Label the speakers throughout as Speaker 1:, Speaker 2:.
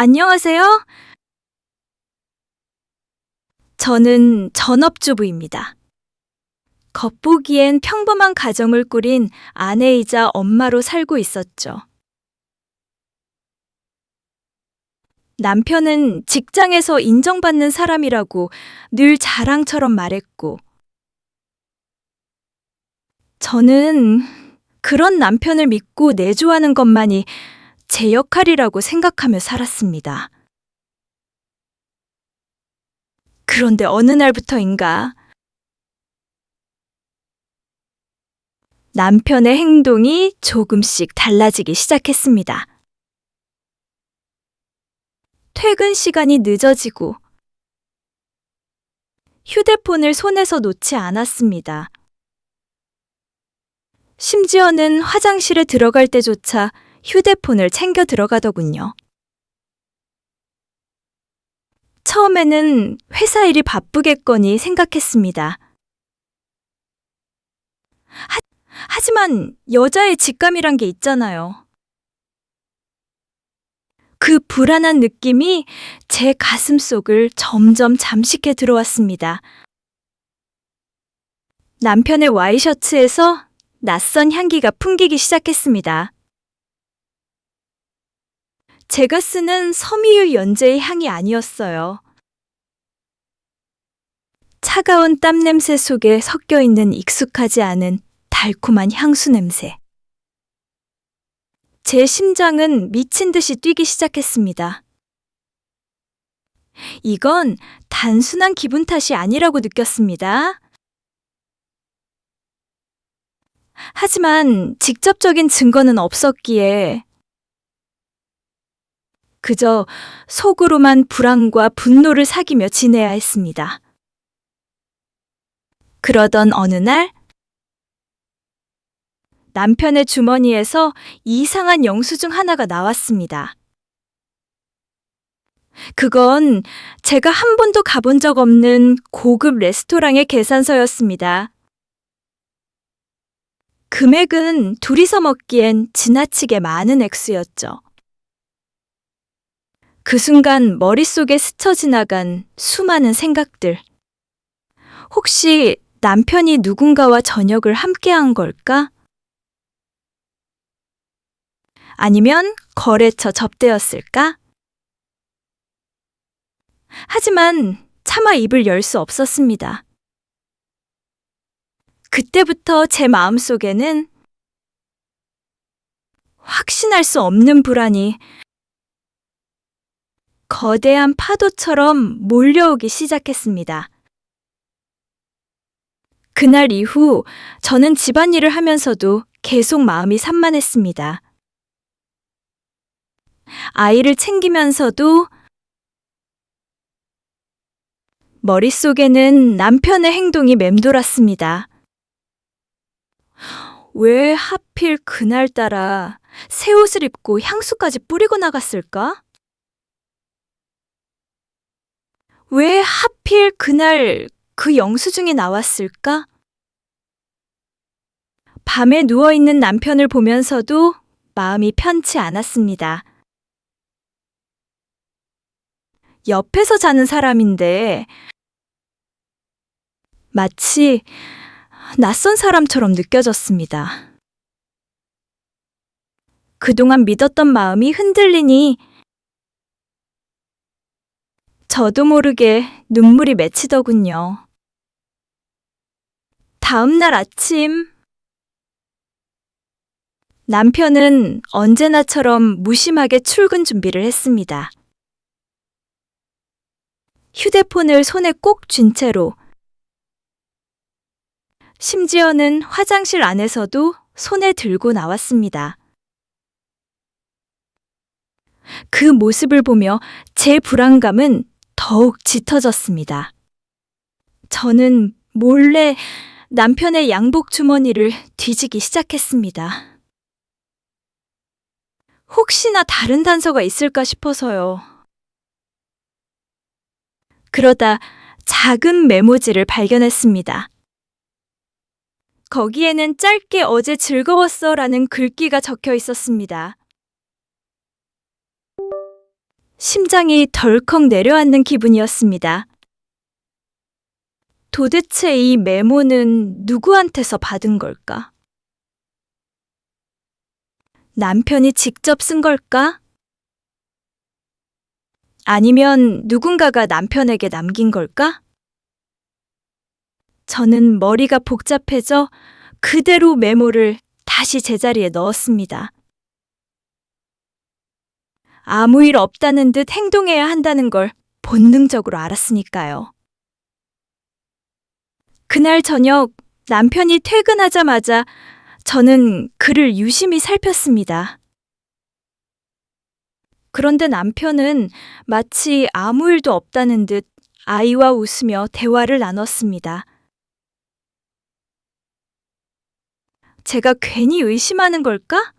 Speaker 1: 안녕하세요. 저는 전업주부입니다. 겉보기엔 평범한 가정을 꾸린 아내이자 엄마로 살고 있었죠. 남편은 직장에서 인정받는 사람이라고 늘 자랑처럼 말했고, 저는 그런 남편을 믿고 내조하는 것만이 제 역할이라고 생각하며 살았습니다. 그런데 어느 날부터인가 남편의 행동이 조금씩 달라지기 시작했습니다. 퇴근 시간이 늦어지고 휴대폰을 손에서 놓지 않았습니다. 심지어는 화장실에 들어갈 때조차 휴대폰을 챙겨 들어가더군요. 처음에는 회사 일이 바쁘겠거니 생각했습니다. 하지만 여자의 직감이란 게 있잖아요. 그 불안한 느낌이 제 가슴 속을 점점 잠식해 들어왔습니다. 남편의 와이셔츠에서 낯선 향기가 풍기기 시작했습니다. 제가 쓰는 섬유유 연제의 향이 아니었어요. 차가운 땀 냄새 속에 섞여 있는 익숙하지 않은 달콤한 향수 냄새. 제 심장은 미친 듯이 뛰기 시작했습니다. 이건 단순한 기분 탓이 아니라고 느꼈습니다. 하지만 직접적인 증거는 없었기에 그저 속으로만 불안과 분노를 사귀며 지내야 했습니다. 그러던 어느 날 남편의 주머니에서 이상한 영수증 하나가 나왔습니다. 그건 제가 한 번도 가본 적 없는 고급 레스토랑의 계산서였습니다. 금액은 둘이서 먹기엔 지나치게 많은 액수였죠. 그 순간 머릿속에 스쳐 지나간 수많은 생각들. 혹시 남편이 누군가와 저녁을 함께한 걸까? 아니면 거래처 접대였을까? 하지만 차마 입을 열 수 없었습니다. 그때부터 제 마음속에는 확신할 수 없는 불안이 거대한 파도처럼 몰려오기 시작했습니다. 그날 이후 저는 집안일을 하면서도 계속 마음이 산만했습니다. 아이를 챙기면서도 머릿속에는 남편의 행동이 맴돌았습니다. 왜 하필 그날따라 새 옷을 입고 향수까지 뿌리고 나갔을까? 왜 하필 그날 그 영수증이 나왔을까? 밤에 누워있는 남편을 보면서도 마음이 편치 않았습니다. 옆에서 자는 사람인데 마치 낯선 사람처럼 느껴졌습니다. 그동안 믿었던 마음이 흔들리니 저도 모르게 눈물이 맺히더군요. 다음 날 아침 남편은 언제나처럼 무심하게 출근 준비를 했습니다. 휴대폰을 손에 꼭 쥔 채로 심지어는 화장실 안에서도 손에 들고 나왔습니다. 그 모습을 보며 제 불안감은 더욱 짙어졌습니다. 저는 몰래 남편의 양복 주머니를 뒤지기 시작했습니다. 혹시나 다른 단서가 있을까 싶어서요. 그러다 작은 메모지를 발견했습니다. 거기에는 짧게 어제 즐거웠어 라는 글귀가 적혀 있었습니다. 심장이 덜컥 내려앉는 기분이었습니다. 도대체 이 메모는 누구한테서 받은 걸까? 남편이 직접 쓴 걸까? 아니면 누군가가 남편에게 남긴 걸까? 저는 머리가 복잡해져 그대로 메모를 다시 제자리에 넣었습니다. 아무 일 없다는 듯 행동해야 한다는 걸 본능적으로 알았으니까요. 그날 저녁 남편이 퇴근하자마자 저는 그를 유심히 살폈습니다. 그런데 남편은 마치 아무 일도 없다는 듯 아이와 웃으며 대화를 나눴습니다. 제가 괜히 의심하는 걸까?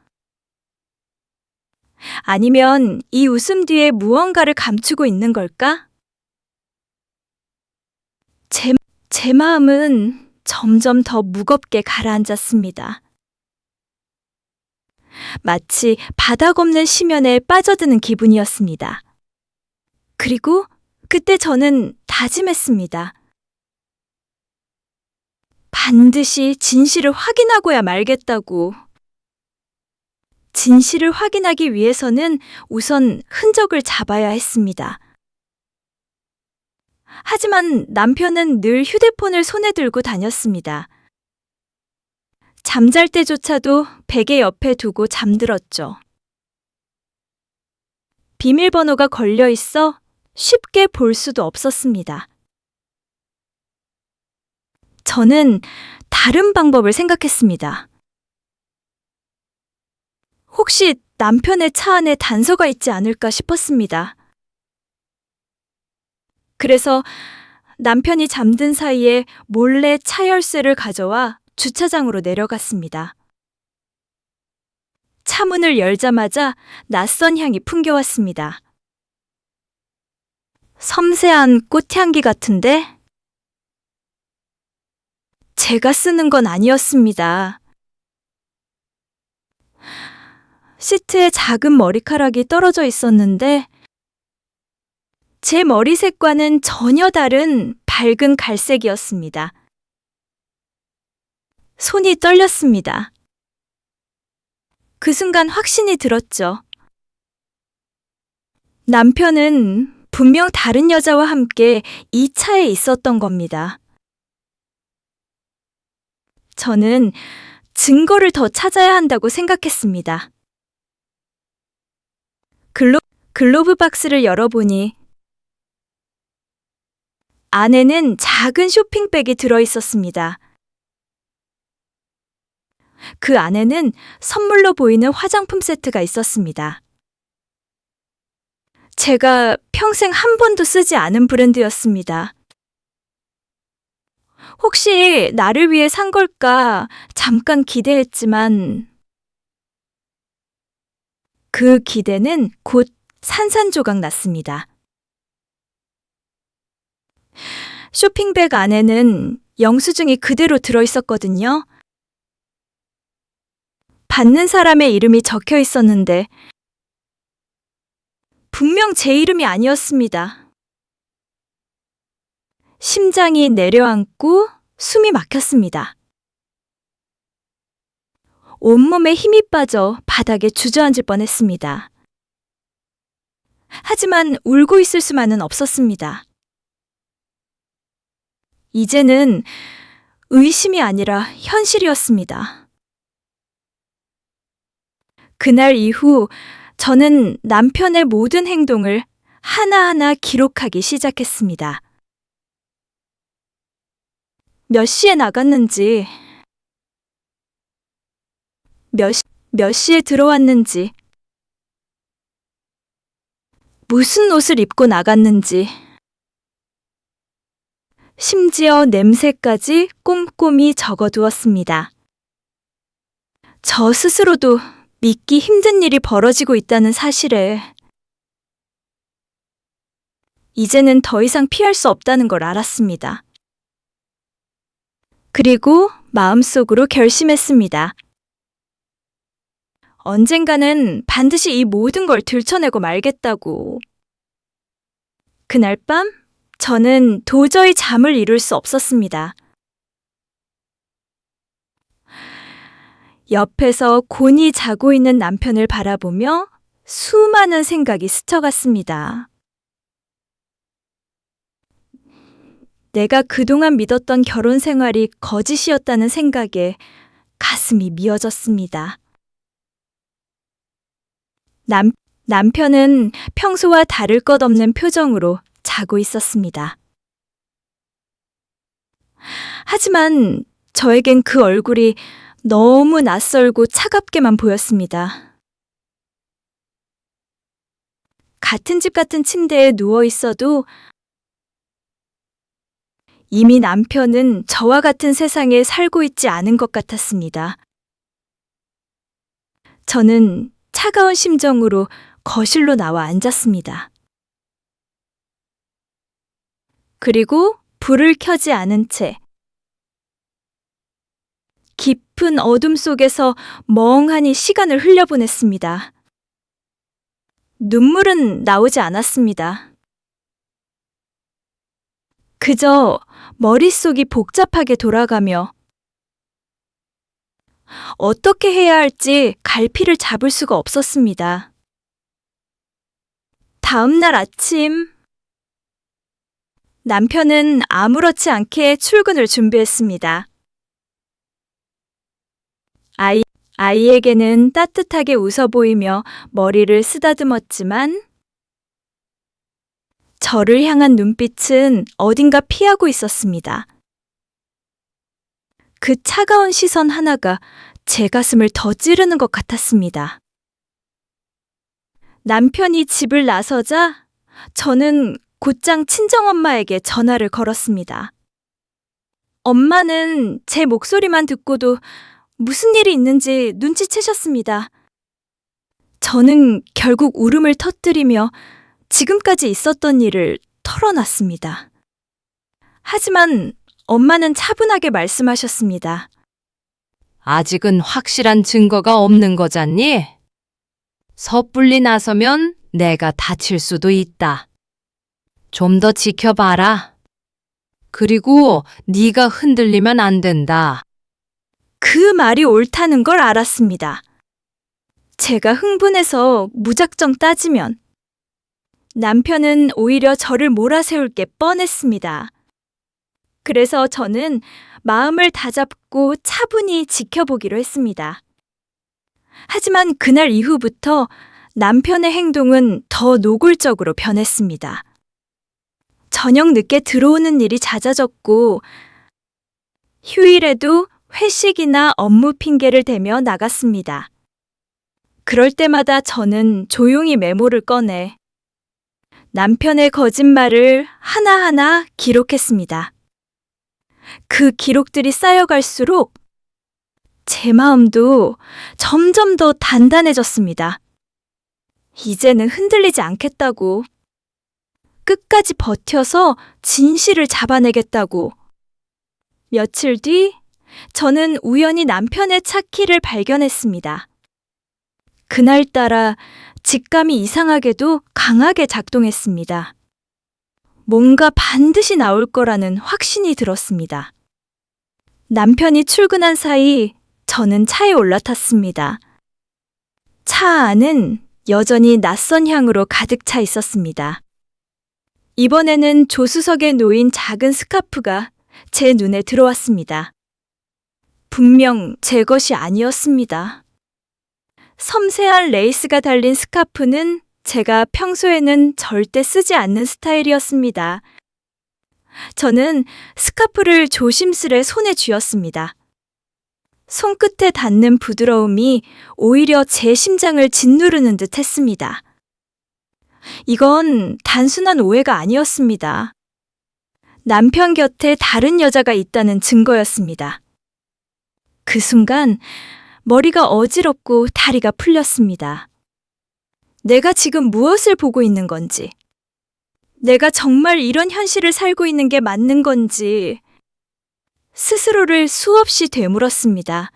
Speaker 1: 아니면 이 웃음 뒤에 무언가를 감추고 있는 걸까? 제 마음은 점점 더 무겁게 가라앉았습니다. 마치 바닥 없는 심연에 빠져드는 기분이었습니다. 그리고 그때 저는 다짐했습니다. 반드시 진실을 확인하고야 말겠다고. 진실을 확인하기 위해서는 우선 흔적을 잡아야 했습니다. 하지만 남편은 늘 휴대폰을 손에 들고 다녔습니다. 잠잘 때조차도 베개 옆에 두고 잠들었죠. 비밀번호가 걸려 있어 쉽게 볼 수도 없었습니다. 저는 다른 방법을 생각했습니다. 혹시 남편의 차 안에 단서가 있지 않을까 싶었습니다. 그래서 남편이 잠든 사이에 몰래 차 열쇠를 가져와 주차장으로 내려갔습니다. 차 문을 열자마자 낯선 향이 풍겨왔습니다. 섬세한 꽃향기 같은데? 제가 쓰는 건 아니었습니다. 시트에 작은 머리카락이 떨어져 있었는데 제 머리색과는 전혀 다른 밝은 갈색이었습니다. 손이 떨렸습니다. 그 순간 확신이 들었죠. 남편은 분명 다른 여자와 함께 이 차에 있었던 겁니다. 저는 증거를 더 찾아야 한다고 생각했습니다. 글로브 박스를 열어보니 안에는 작은 쇼핑백이 들어있었습니다. 그 안에는 선물로 보이는 화장품 세트가 있었습니다. 제가 평생 한 번도 쓰지 않은 브랜드였습니다. 혹시 나를 위해 산 걸까 잠깐 기대했지만 그 기대는 곧 산산조각 났습니다. 쇼핑백 안에는 영수증이 그대로 들어있었거든요. 받는 사람의 이름이 적혀 있었는데 분명 제 이름이 아니었습니다. 심장이 내려앉고 숨이 막혔습니다. 온몸에 힘이 빠져 바닥에 주저앉을 뻔했습니다. 하지만 울고 있을 수만은 없었습니다. 이제는 의심이 아니라 현실이었습니다. 그날 이후 저는 남편의 모든 행동을 하나하나 기록하기 시작했습니다. 몇 시에 나갔는지, 몇 시에 들어왔는지, 무슨 옷을 입고 나갔는지, 심지어 냄새까지 꼼꼼히 적어두었습니다. 저 스스로도 믿기 힘든 일이 벌어지고 있다는 사실에 이제는 더 이상 피할 수 없다는 걸 알았습니다. 그리고 마음속으로 결심했습니다. 언젠가는 반드시 이 모든 걸 들춰내고 말겠다고. 그날 밤 저는 도저히 잠을 이룰 수 없었습니다. 옆에서 곤히 자고 있는 남편을 바라보며 수많은 생각이 스쳐갔습니다. 내가 그동안 믿었던 결혼 생활이 거짓이었다는 생각에 가슴이 미어졌습니다. 남편은 평소와 다를 것 없는 표정으로 자고 있었습니다. 하지만 저에겐 그 얼굴이 너무 낯설고 차갑게만 보였습니다. 같은 집 같은 침대에 누워 있어도 이미 남편은 저와 같은 세상에 살고 있지 않은 것 같았습니다. 저는 차가운 심정으로 거실로 나와 앉았습니다. 그리고 불을 켜지 않은 채 깊은 어둠 속에서 멍하니 시간을 흘려보냈습니다. 눈물은 나오지 않았습니다. 그저 머릿속이 복잡하게 돌아가며 어떻게 해야 할지 갈피를 잡을 수가 없었습니다. 다음 날 아침, 남편은 아무렇지 않게 출근을 준비했습니다. 아이에게는 따뜻하게 웃어 보이며 머리를 쓰다듬었지만 저를 향한 눈빛은 어딘가 피하고 있었습니다. 그 차가운 시선 하나가 제 가슴을 더 찌르는 것 같았습니다. 남편이 집을 나서자 저는 곧장 친정엄마에게 전화를 걸었습니다. 엄마는 제 목소리만 듣고도 무슨 일이 있는지 눈치채셨습니다. 저는 결국 울음을 터뜨리며 지금까지 있었던 일을 털어놨습니다. 하지만 엄마는 차분하게 말씀하셨습니다.
Speaker 2: 아직은 확실한 증거가 없는 거잖니? 섣불리 나서면 내가 다칠 수도 있다. 좀 더 지켜봐라. 그리고 네가 흔들리면 안 된다.
Speaker 1: 그 말이 옳다는 걸 알았습니다. 제가 흥분해서 무작정 따지면 남편은 오히려 저를 몰아세울 게 뻔했습니다. 그래서 저는 마음을 다잡고 차분히 지켜보기로 했습니다. 하지만 그날 이후부터 남편의 행동은 더 노골적으로 변했습니다. 저녁 늦게 들어오는 일이 잦아졌고 휴일에도 회식이나 업무 핑계를 대며 나갔습니다. 그럴 때마다 저는 조용히 메모를 꺼내 남편의 거짓말을 하나하나 기록했습니다. 그 기록들이 쌓여갈수록 제 마음도 점점 더 단단해졌습니다. 이제는 흔들리지 않겠다고, 끝까지 버텨서 진실을 잡아내겠다고. 며칠 뒤 저는 우연히 남편의 차 키를 발견했습니다. 그날따라 직감이 이상하게도 강하게 작동했습니다. 뭔가 반드시 나올 거라는 확신이 들었습니다. 남편이 출근한 사이 저는 차에 올라탔습니다. 차 안은 여전히 낯선 향으로 가득 차 있었습니다. 이번에는 조수석에 놓인 작은 스카프가 제 눈에 들어왔습니다. 분명 제 것이 아니었습니다. 섬세한 레이스가 달린 스카프는 제가 평소에는 절대 쓰지 않는 스타일이었습니다. 저는 스카프를 조심스레 손에 쥐었습니다. 손끝에 닿는 부드러움이 오히려 제 심장을 짓누르는 듯 했습니다. 이건 단순한 오해가 아니었습니다. 남편 곁에 다른 여자가 있다는 증거였습니다. 그 순간 머리가 어지럽고 다리가 풀렸습니다. 내가 지금 무엇을 보고 있는 건지, 내가 정말 이런 현실을 살고 있는 게 맞는 건지 스스로를 수없이 되물었습니다.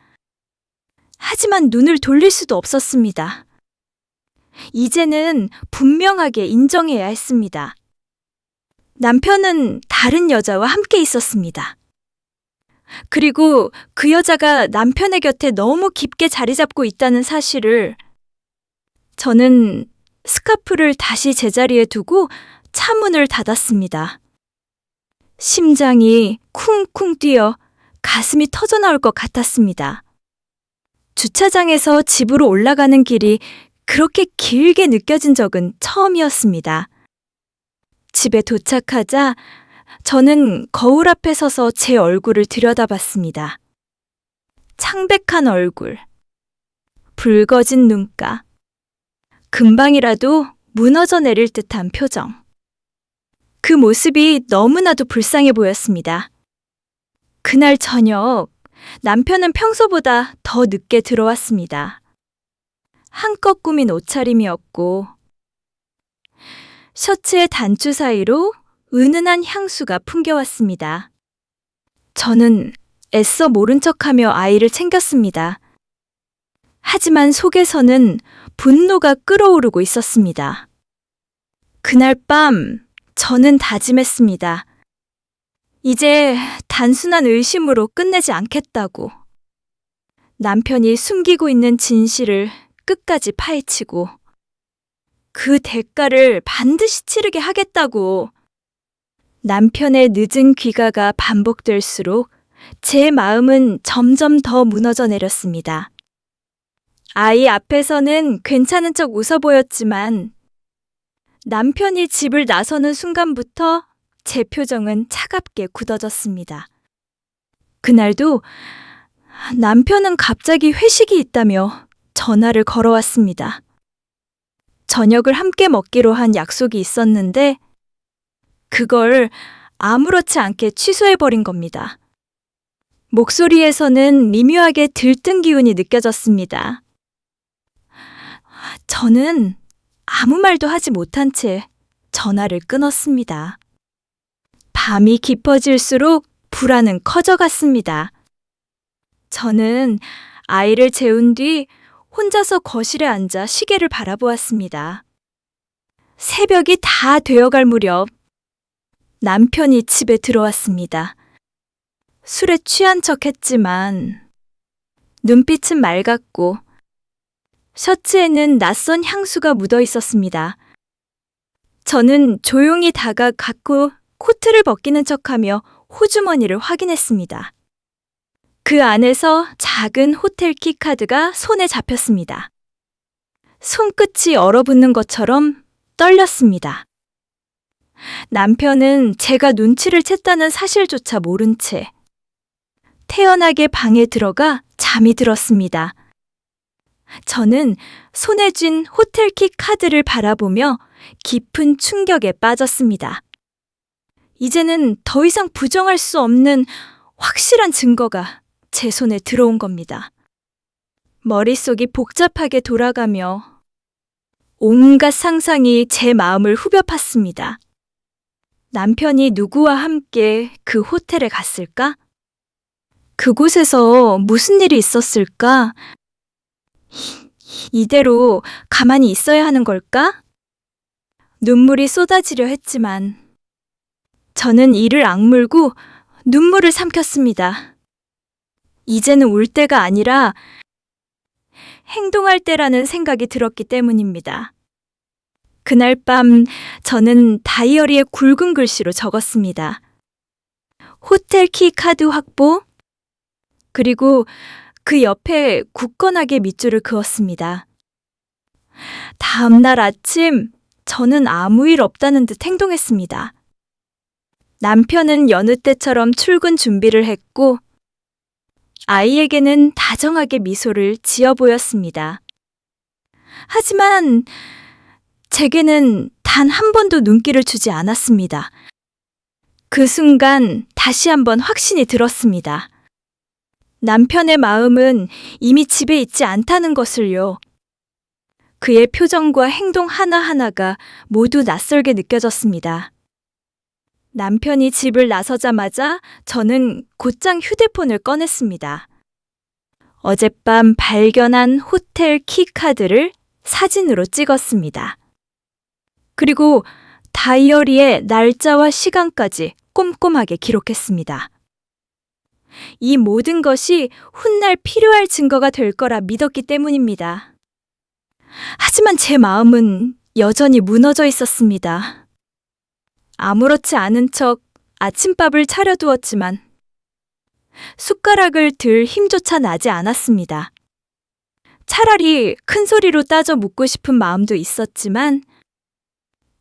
Speaker 1: 하지만 눈을 돌릴 수도 없었습니다. 이제는 분명하게 인정해야 했습니다. 남편은 다른 여자와 함께 있었습니다. 그리고 그 여자가 남편의 곁에 너무 깊게 자리 잡고 있다는 사실을 저는 스카프를 다시 제자리에 두고 차문을 닫았습니다. 심장이 쿵쿵 뛰어 가슴이 터져나올 것 같았습니다. 주차장에서 집으로 올라가는 길이 그렇게 길게 느껴진 적은 처음이었습니다. 집에 도착하자 저는 거울 앞에 서서 제 얼굴을 들여다봤습니다. 창백한 얼굴, 붉어진 눈가, 금방이라도 무너져 내릴 듯한 표정. 그 모습이 너무나도 불쌍해 보였습니다. 그날 저녁 남편은 평소보다 더 늦게 들어왔습니다. 한껏 꾸민 옷차림이었고 셔츠의 단추 사이로 은은한 향수가 풍겨왔습니다. 저는 애써 모른 척하며 아이를 챙겼습니다. 하지만 속에서는 분노가 끓어오르고 있었습니다. 그날 밤 저는 다짐했습니다. 이제 단순한 의심으로 끝내지 않겠다고. 남편이 숨기고 있는 진실을 끝까지 파헤치고 그 대가를 반드시 치르게 하겠다고. 남편의 늦은 귀가가 반복될수록 제 마음은 점점 더 무너져 내렸습니다. 아이 앞에서는 괜찮은 척 웃어 보였지만 남편이 집을 나서는 순간부터 제 표정은 차갑게 굳어졌습니다. 그날도 남편은 갑자기 회식이 있다며 전화를 걸어왔습니다. 저녁을 함께 먹기로 한 약속이 있었는데 그걸 아무렇지 않게 취소해버린 겁니다. 목소리에서는 미묘하게 들뜬 기운이 느껴졌습니다. 저는 아무 말도 하지 못한 채 전화를 끊었습니다. 밤이 깊어질수록 불안은 커져갔습니다. 저는 아이를 재운 뒤 혼자서 거실에 앉아 시계를 바라보았습니다. 새벽이 다 되어갈 무렵 남편이 집에 들어왔습니다. 술에 취한 척 했지만 눈빛은 맑았고 셔츠에는 낯선 향수가 묻어 있었습니다. 저는 조용히 다가갔고 코트를 벗기는 척하며 호주머니를 확인했습니다. 그 안에서 작은 호텔 키카드가 손에 잡혔습니다. 손끝이 얼어붙는 것처럼 떨렸습니다. 남편은 제가 눈치를 챘다는 사실조차 모른 채 태연하게 방에 들어가 잠이 들었습니다. 저는 손에 쥔 호텔 키 카드를 바라보며 깊은 충격에 빠졌습니다. 이제는 더 이상 부정할 수 없는 확실한 증거가 제 손에 들어온 겁니다. 머릿속이 복잡하게 돌아가며 온갖 상상이 제 마음을 후벼 팠습니다. 남편이 누구와 함께 그 호텔에 갔을까? 그곳에서 무슨 일이 있었을까? 이대로 가만히 있어야 하는 걸까? 눈물이 쏟아지려 했지만 저는 이를 악물고 눈물을 삼켰습니다. 이제는 울 때가 아니라 행동할 때라는 생각이 들었기 때문입니다. 그날 밤 저는 다이어리에 굵은 글씨로 적었습니다. 호텔 키 카드 확보, 그리고 그 옆에 굳건하게 밑줄을 그었습니다. 다음 날 아침 저는 아무 일 없다는 듯 행동했습니다. 남편은 여느 때처럼 출근 준비를 했고 아이에게는 다정하게 미소를 지어 보였습니다. 하지만 제게는 단 한 번도 눈길을 주지 않았습니다. 그 순간 다시 한번 확신이 들었습니다. 남편의 마음은 이미 집에 있지 않다는 것을요. 그의 표정과 행동 하나하나가 모두 낯설게 느껴졌습니다. 남편이 집을 나서자마자 저는 곧장 휴대폰을 꺼냈습니다. 어젯밤 발견한 호텔 키카드를 사진으로 찍었습니다. 그리고 다이어리에 날짜와 시간까지 꼼꼼하게 기록했습니다. 이 모든 것이 훗날 필요할 증거가 될 거라 믿었기 때문입니다. 하지만 제 마음은 여전히 무너져 있었습니다. 아무렇지 않은 척 아침밥을 차려두었지만 숟가락을 들 힘조차 나지 않았습니다. 차라리 큰 소리로 따져 묻고 싶은 마음도 있었지만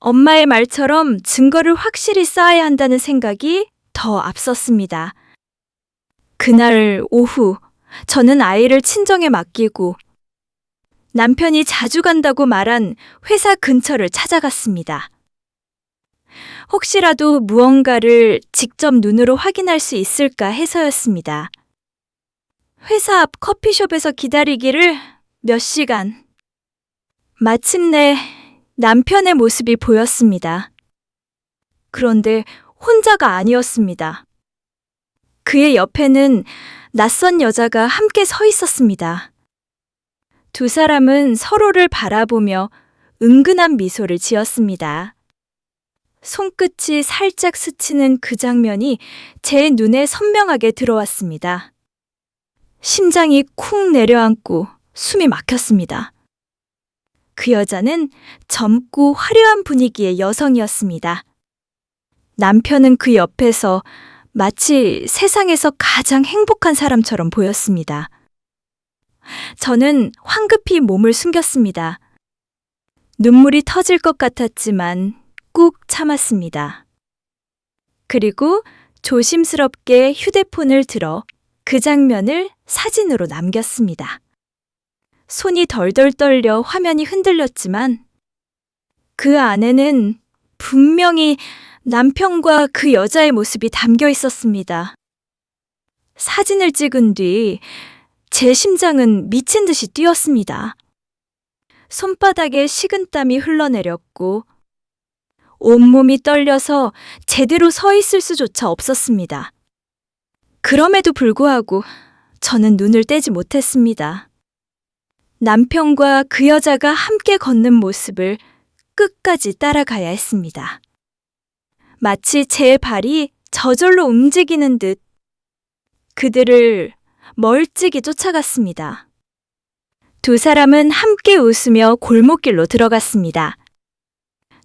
Speaker 1: 엄마의 말처럼 증거를 확실히 쌓아야 한다는 생각이 더 앞섰습니다. 그날 오후 저는 아이를 친정에 맡기고 남편이 자주 간다고 말한 회사 근처를 찾아갔습니다. 혹시라도 무언가를 직접 눈으로 확인할 수 있을까 해서였습니다. 회사 앞 커피숍에서 기다리기를 몇 시간. 마침내 남편의 모습이 보였습니다. 그런데 혼자가 아니었습니다. 그의 옆에는 낯선 여자가 함께 서 있었습니다. 두 사람은 서로를 바라보며 은근한 미소를 지었습니다. 손끝이 살짝 스치는 그 장면이 제 눈에 선명하게 들어왔습니다. 심장이 쿵 내려앉고 숨이 막혔습니다. 그 여자는 젊고 화려한 분위기의 여성이었습니다. 남편은 그 옆에서 마치 세상에서 가장 행복한 사람처럼 보였습니다. 저는 황급히 몸을 숨겼습니다. 눈물이 터질 것 같았지만 꾹 참았습니다. 그리고 조심스럽게 휴대폰을 들어 그 장면을 사진으로 남겼습니다. 손이 덜덜 떨려 화면이 흔들렸지만 그 안에는 분명히 남편과 그 여자의 모습이 담겨 있었습니다. 사진을 찍은 뒤 제 심장은 미친 듯이 뛰었습니다. 손바닥에 식은땀이 흘러내렸고 온몸이 떨려서 제대로 서 있을 수조차 없었습니다. 그럼에도 불구하고 저는 눈을 떼지 못했습니다. 남편과 그 여자가 함께 걷는 모습을 끝까지 따라가야 했습니다. 마치 제 발이 저절로 움직이는 듯 그들을 멀찍이 쫓아갔습니다. 두 사람은 함께 웃으며 골목길로 들어갔습니다.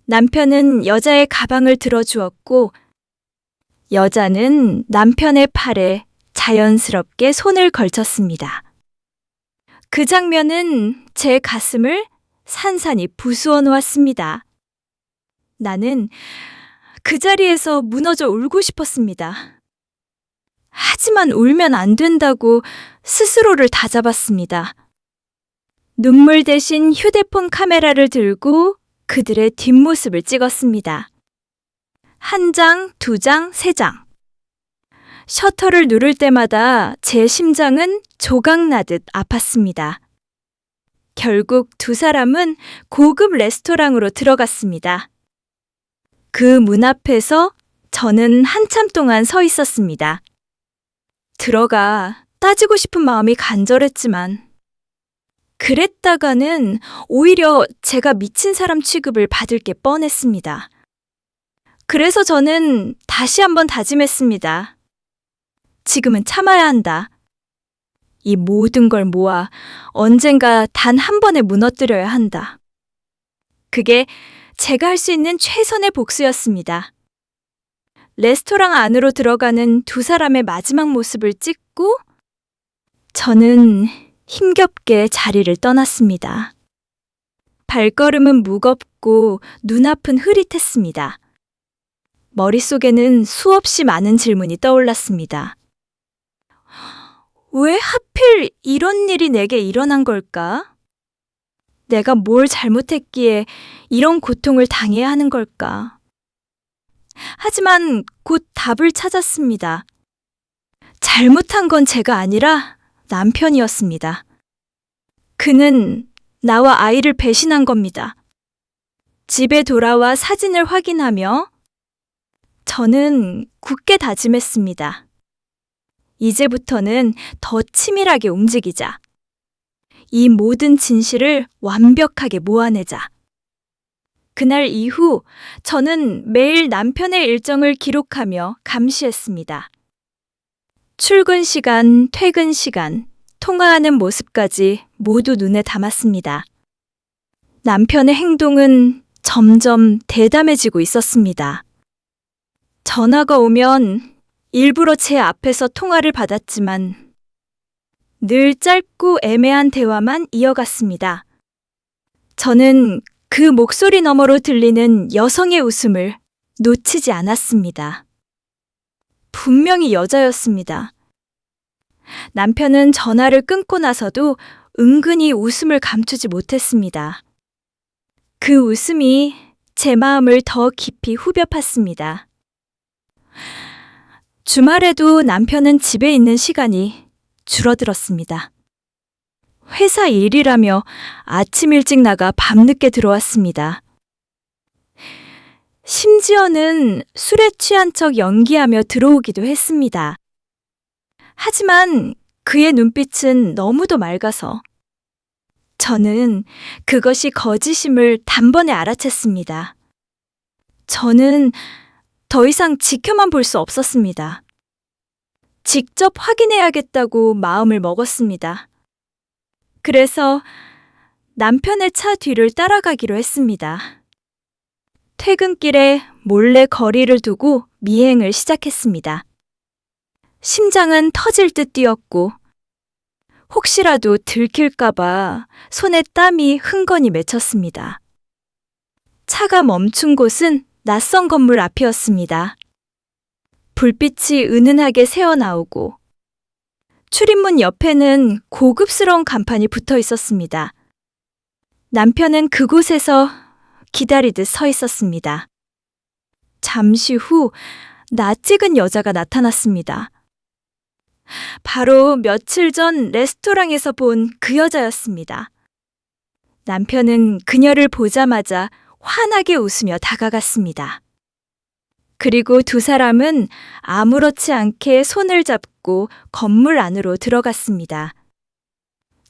Speaker 1: 남편은 여자의 가방을 들어주었고 여자는 남편의 팔에 자연스럽게 손을 걸쳤습니다. 그 장면은 제 가슴을 산산이 부수어 놓았습니다. 나는 그 자리에서 무너져 울고 싶었습니다. 하지만 울면 안 된다고 스스로를 다잡았습니다. 눈물 대신 휴대폰 카메라를 들고 그들의 뒷모습을 찍었습니다. 한 장, 두 장, 세 장. 셔터를 누를 때마다 제 심장은 조각나듯 아팠습니다. 결국 두 사람은 고급 레스토랑으로 들어갔습니다. 그 문 앞에서 저는 한참 동안 서 있었습니다. 들어가 따지고 싶은 마음이 간절했지만 그랬다가는 오히려 제가 미친 사람 취급을 받을 게 뻔했습니다. 그래서 저는 다시 한번 다짐했습니다. 지금은 참아야 한다. 이 모든 걸 모아 언젠가 단 한 번에 무너뜨려야 한다. 그게 제가 할 수 있는 최선의 복수였습니다. 레스토랑 안으로 들어가는 두 사람의 마지막 모습을 찍고 저는 힘겹게 자리를 떠났습니다. 발걸음은 무겁고 눈앞은 흐릿했습니다. 머릿속에는 수없이 많은 질문이 떠올랐습니다. 왜 하필 이런 일이 내게 일어난 걸까? 내가 뭘 잘못했기에 이런 고통을 당해야 하는 걸까? 하지만 곧 답을 찾았습니다. 잘못한 건 제가 아니라 남편이었습니다. 그는 나와 아이를 배신한 겁니다. 집에 돌아와 사진을 확인하며 저는 굳게 다짐했습니다. 이제부터는 더 치밀하게 움직이자. 이 모든 진실을 완벽하게 모아내자. 그날 이후 저는 매일 남편의 일정을 기록하며 감시했습니다. 출근 시간, 퇴근 시간, 통화하는 모습까지 모두 눈에 담았습니다. 남편의 행동은 점점 대담해지고 있었습니다. 전화가 오면 일부러 제 앞에서 통화를 받았지만 늘 짧고 애매한 대화만 이어갔습니다. 저는 그 목소리 너머로 들리는 여성의 웃음을 놓치지 않았습니다. 분명히 여자였습니다. 남편은 전화를 끊고 나서도 은근히 웃음을 감추지 못했습니다. 그 웃음이 제 마음을 더 깊이 후벼 팠습니다. 주말에도 남편은 집에 있는 시간이 줄어들었습니다. 회사 일이라며 아침 일찍 나가 밤늦게 들어왔습니다. 심지어는 술에 취한 척 연기하며 들어오기도 했습니다. 하지만 그의 눈빛은 너무도 맑아서 저는 그것이 거짓임을 단번에 알아챘습니다. 저는 더 이상 지켜만 볼 수 없었습니다. 직접 확인해야겠다고 마음을 먹었습니다. 그래서 남편의 차 뒤를 따라가기로 했습니다. 퇴근길에 몰래 거리를 두고 미행을 시작했습니다. 심장은 터질 듯 뛰었고 혹시라도 들킬까봐 손에 땀이 흥건히 맺혔습니다. 차가 멈춘 곳은 낯선 건물 앞이었습니다. 불빛이 은은하게 새어나오고 출입문 옆에는 고급스러운 간판이 붙어 있었습니다. 남편은 그곳에서 기다리듯 서 있었습니다. 잠시 후 낯익은 여자가 나타났습니다. 바로 며칠 전 레스토랑에서 본 그 여자였습니다. 남편은 그녀를 보자마자 환하게 웃으며 다가갔습니다. 그리고 두 사람은 아무렇지 않게 손을 잡고 건물 안으로 들어갔습니다.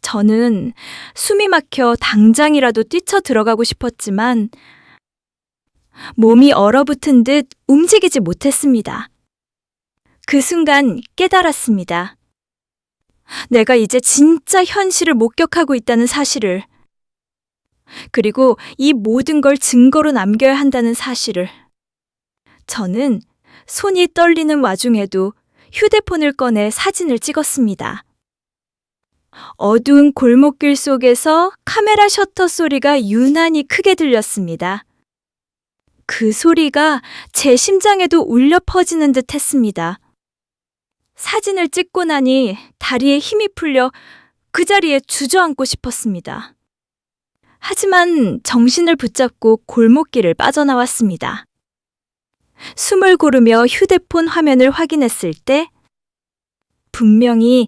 Speaker 1: 저는 숨이 막혀 당장이라도 뛰쳐 들어가고 싶었지만 몸이 얼어붙은 듯 움직이지 못했습니다. 그 순간 깨달았습니다. 내가 이제 진짜 현실을 목격하고 있다는 사실을, 그리고 이 모든 걸 증거로 남겨야 한다는 사실을. 저는 손이 떨리는 와중에도 휴대폰을 꺼내 사진을 찍었습니다. 어두운 골목길 속에서 카메라 셔터 소리가 유난히 크게 들렸습니다. 그 소리가 제 심장에도 울려 퍼지는 듯 했습니다. 사진을 찍고 나니 다리에 힘이 풀려 그 자리에 주저앉고 싶었습니다. 하지만 정신을 붙잡고 골목길을 빠져나왔습니다. 숨을 고르며 휴대폰 화면을 확인했을 때 분명히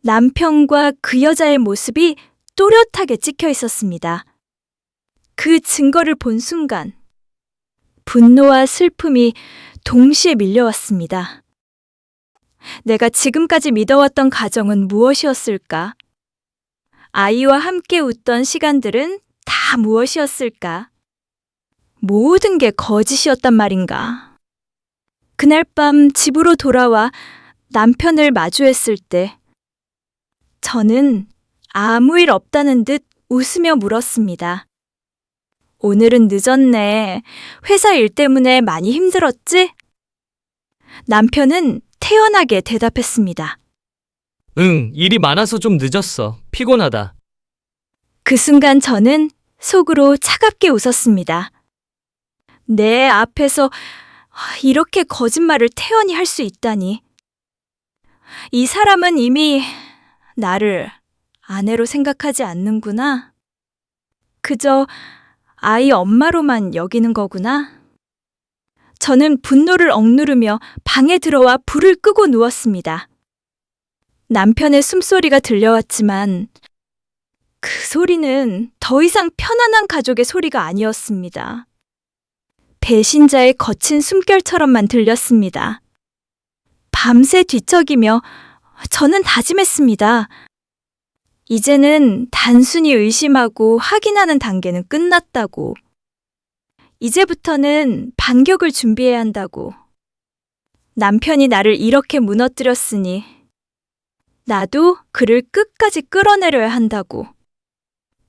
Speaker 1: 남편과 그 여자의 모습이 또렷하게 찍혀 있었습니다. 그 증거를 본 순간 분노와 슬픔이 동시에 밀려왔습니다. 내가 지금까지 믿어왔던 가정은 무엇이었을까? 아이와 함께 웃던 시간들은 다 무엇이었을까? 모든 게 거짓이었단 말인가? 그날 밤 집으로 돌아와 남편을 마주했을 때 저는 아무 일 없다는 듯 웃으며 물었습니다. 오늘은 늦었네. 회사 일 때문에 많이 힘들었지? 남편은 태연하게 대답했습니다.
Speaker 3: 응, 일이 많아서 좀 늦었어. 피곤하다.
Speaker 1: 그 순간 저는 속으로 차갑게 웃었습니다. 내 앞에서 이렇게 거짓말을 태연히 할 수 있다니. 이 사람은 이미 나를 아내로 생각하지 않는구나. 그저 아이 엄마로만 여기는 거구나. 저는 분노를 억누르며 방에 들어와 불을 끄고 누웠습니다. 남편의 숨소리가 들려왔지만 그 소리는 더 이상 편안한 가족의 소리가 아니었습니다. 배신자의 거친 숨결처럼만 들렸습니다. 밤새 뒤척이며 저는 다짐했습니다. 이제는 단순히 의심하고 확인하는 단계는 끝났다고. 이제부터는 반격을 준비해야 한다고. 남편이 나를 이렇게 무너뜨렸으니 나도 그를 끝까지 끌어내려야 한다고.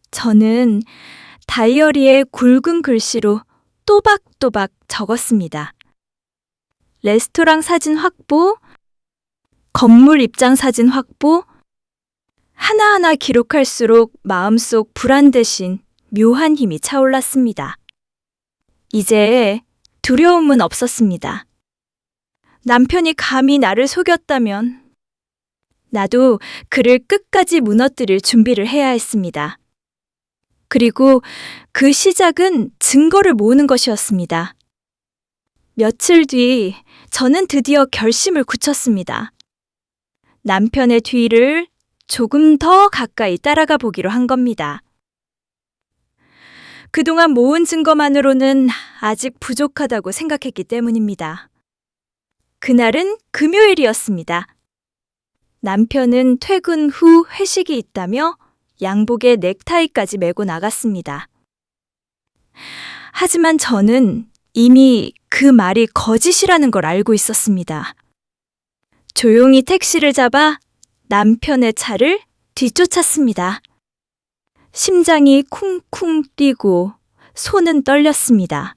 Speaker 1: 저는 다이어리에 굵은 글씨로 또박또박 적었습니다. 레스토랑 사진 확보, 건물 입장 사진 확보, 하나하나 기록할수록 마음속 불안 대신 묘한 힘이 차올랐습니다. 이제 두려움은 없었습니다. 남편이 감히 나를 속였다면 나도 그를 끝까지 무너뜨릴 준비를 해야 했습니다. 그리고 그 시작은 증거를 모으는 것이었습니다. 며칠 뒤 저는 드디어 결심을 굳혔습니다. 남편의 뒤를 조금 더 가까이 따라가 보기로 한 겁니다. 그동안 모은 증거만으로는 아직 부족하다고 생각했기 때문입니다. 그날은 금요일이었습니다. 남편은 퇴근 후 회식이 있다며 양복에 넥타이까지 메고 나갔습니다. 하지만 저는 이미 그 말이 거짓이라는 걸 알고 있었습니다. 조용히 택시를 잡아 남편의 차를 뒤쫓았습니다. 심장이 쿵쿵 뛰고 손은 떨렸습니다.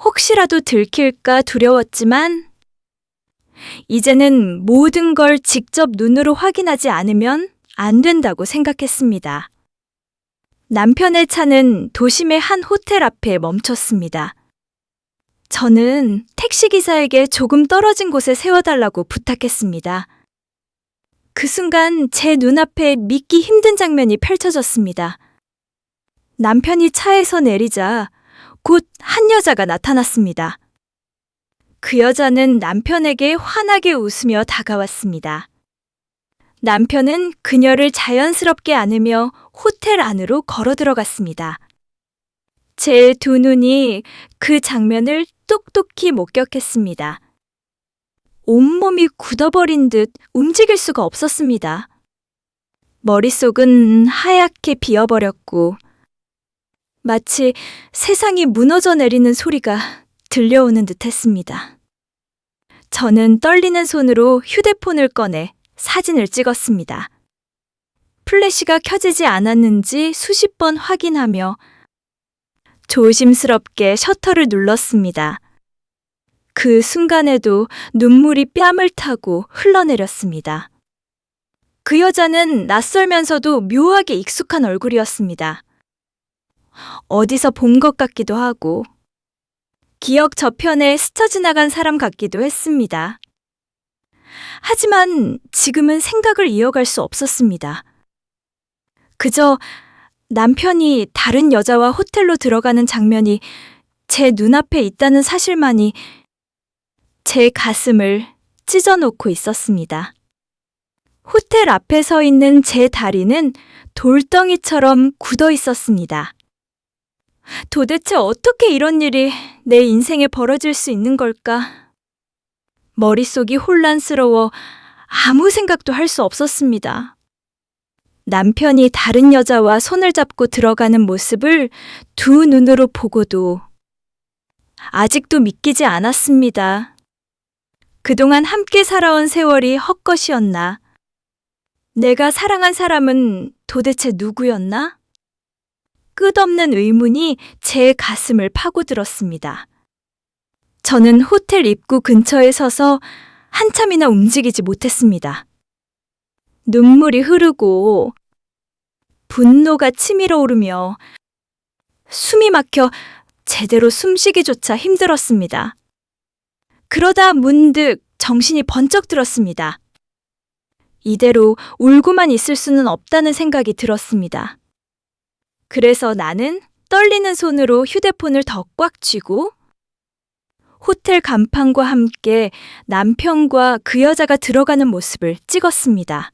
Speaker 1: 혹시라도 들킬까 두려웠지만 이제는 모든 걸 직접 눈으로 확인하지 않으면 안 된다고 생각했습니다. 남편의 차는 도심의 한 호텔 앞에 멈췄습니다. 저는 택시기사에게 조금 떨어진 곳에 세워달라고 부탁했습니다. 그 순간 제 눈앞에 믿기 힘든 장면이 펼쳐졌습니다. 남편이 차에서 내리자 곧 한 여자가 나타났습니다. 그 여자는 남편에게 환하게 웃으며 다가왔습니다. 남편은 그녀를 자연스럽게 안으며 호텔 안으로 걸어 들어갔습니다. 제 두 눈이 그 장면을 똑똑히 목격했습니다. 온몸이 굳어버린 듯 움직일 수가 없었습니다. 머릿속은 하얗게 비어버렸고 마치 세상이 무너져 내리는 소리가 들려오는 듯 했습니다. 저는 떨리는 손으로 휴대폰을 꺼내 사진을 찍었습니다. 플래시가 켜지지 않았는지 수십 번 확인하며 조심스럽게 셔터를 눌렀습니다. 그 순간에도 눈물이 뺨을 타고 흘러내렸습니다. 그 여자는 낯설면서도 묘하게 익숙한 얼굴이었습니다. 어디서 본 것 같기도 하고 기억 저편에 스쳐 지나간 사람 같기도 했습니다. 하지만 지금은 생각을 이어갈 수 없었습니다. 그저 남편이 다른 여자와 호텔로 들어가는 장면이 제 눈앞에 있다는 사실만이 제 가슴을 찢어놓고 있었습니다. 호텔 앞에 서 있는 제 다리는 돌덩이처럼 굳어 있었습니다. 도대체 어떻게 이런 일이 내 인생에 벌어질 수 있는 걸까? 머릿속이 혼란스러워 아무 생각도 할 수 없었습니다. 남편이 다른 여자와 손을 잡고 들어가는 모습을 두 눈으로 보고도 아직도 믿기지 않았습니다. 그동안 함께 살아온 세월이 헛것이었나? 내가 사랑한 사람은 도대체 누구였나? 끝없는 의문이 제 가슴을 파고들었습니다. 저는 호텔 입구 근처에 서서 한참이나 움직이지 못했습니다. 눈물이 흐르고 분노가 치밀어 오르며 숨이 막혀 제대로 숨쉬기조차 힘들었습니다. 그러다 문득 정신이 번쩍 들었습니다. 이대로 울고만 있을 수는 없다는 생각이 들었습니다. 그래서 나는 떨리는 손으로 휴대폰을 더 꽉 쥐고 호텔 간판과 함께 남편과 그 여자가 들어가는 모습을 찍었습니다.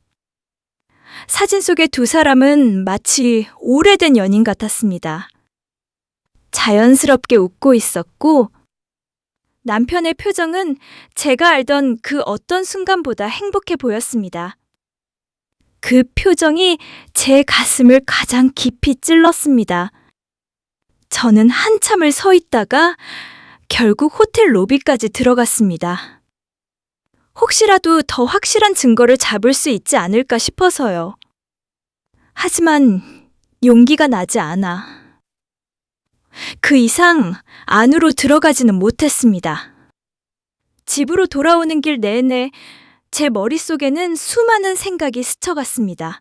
Speaker 1: 사진 속의 두 사람은 마치 오래된 연인 같았습니다. 자연스럽게 웃고 있었고 남편의 표정은 제가 알던 그 어떤 순간보다 행복해 보였습니다. 그 표정이 제 가슴을 가장 깊이 찔렀습니다. 저는 한참을 서 있다가 결국 호텔 로비까지 들어갔습니다. 혹시라도 더 확실한 증거를 잡을 수 있지 않을까 싶어서요. 하지만 용기가 나지 않아. 그 이상 안으로 들어가지는 못했습니다. 집으로 돌아오는 길 내내 제 머릿속에는 수많은 생각이 스쳐갔습니다.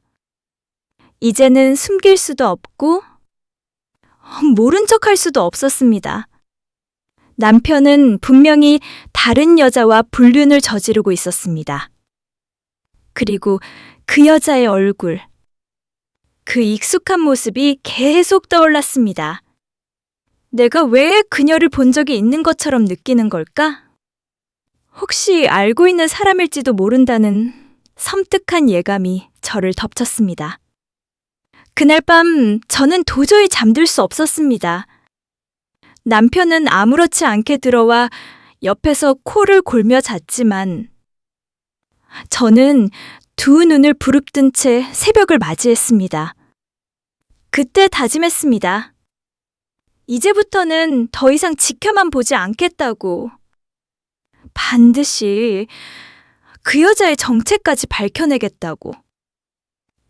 Speaker 1: 이제는 숨길 수도 없고 모른 척할 수도 없었습니다. 남편은 분명히 다른 여자와 불륜을 저지르고 있었습니다. 그리고 그 여자의 얼굴, 그 익숙한 모습이 계속 떠올랐습니다. 내가 왜 그녀를 본 적이 있는 것처럼 느끼는 걸까? 혹시 알고 있는 사람일지도 모른다는 섬뜩한 예감이 저를 덮쳤습니다. 그날 밤 저는 도저히 잠들 수 없었습니다. 남편은 아무렇지 않게 들어와 옆에서 코를 골며 잤지만 저는 두 눈을 부릅뜬 채 새벽을 맞이했습니다. 그때 다짐했습니다. 이제부터는 더 이상 지켜만 보지 않겠다고. 반드시 그 여자의 정체까지 밝혀내겠다고.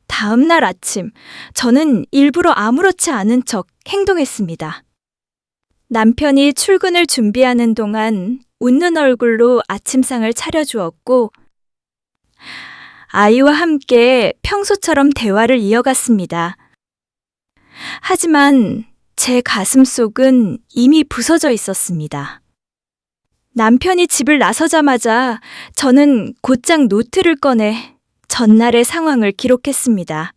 Speaker 1: 다음 날 아침, 저는 일부러 아무렇지 않은 척 행동했습니다. 남편이 출근을 준비하는 동안 웃는 얼굴로 아침상을 차려주었고, 아이와 함께 평소처럼 대화를 이어갔습니다. 하지만 제 가슴속은 이미 부서져 있었습니다. 남편이 집을 나서자마자 저는 곧장 노트를 꺼내 전날의 상황을 기록했습니다.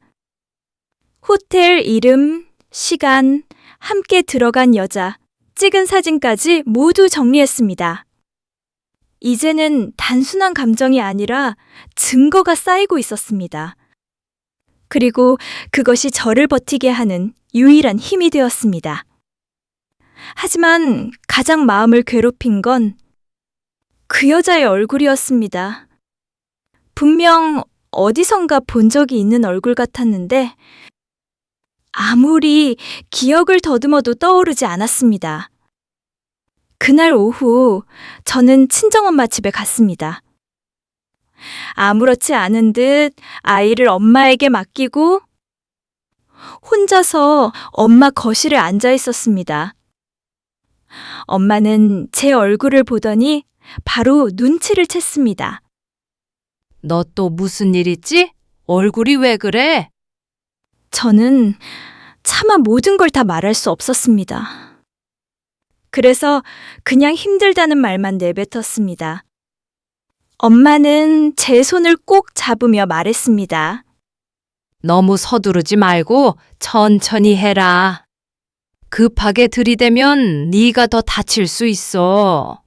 Speaker 1: 호텔 이름, 시간, 함께 들어간 여자, 찍은 사진까지 모두 정리했습니다. 이제는 단순한 감정이 아니라 증거가 쌓이고 있었습니다. 그리고 그것이 저를 버티게 하는 유일한 힘이 되었습니다. 하지만 가장 마음을 괴롭힌 건 그 여자의 얼굴이었습니다. 분명 어디선가 본 적이 있는 얼굴 같았는데 아무리 기억을 더듬어도 떠오르지 않았습니다. 그날 오후 저는 친정엄마 집에 갔습니다. 아무렇지 않은 듯 아이를 엄마에게 맡기고 혼자서 엄마 거실에 앉아 있었습니다. 엄마는 제 얼굴을 보더니 바로 눈치를 챘습니다.
Speaker 2: 너 또 무슨 일 있지? 얼굴이 왜 그래?
Speaker 1: 저는 차마 모든 걸 다 말할 수 없었습니다. 그래서 그냥 힘들다는 말만 내뱉었습니다. 엄마는 제 손을 꼭 잡으며 말했습니다.
Speaker 2: 너무 서두르지 말고 천천히 해라. 급하게 들이대면 네가 더 다칠 수 있어.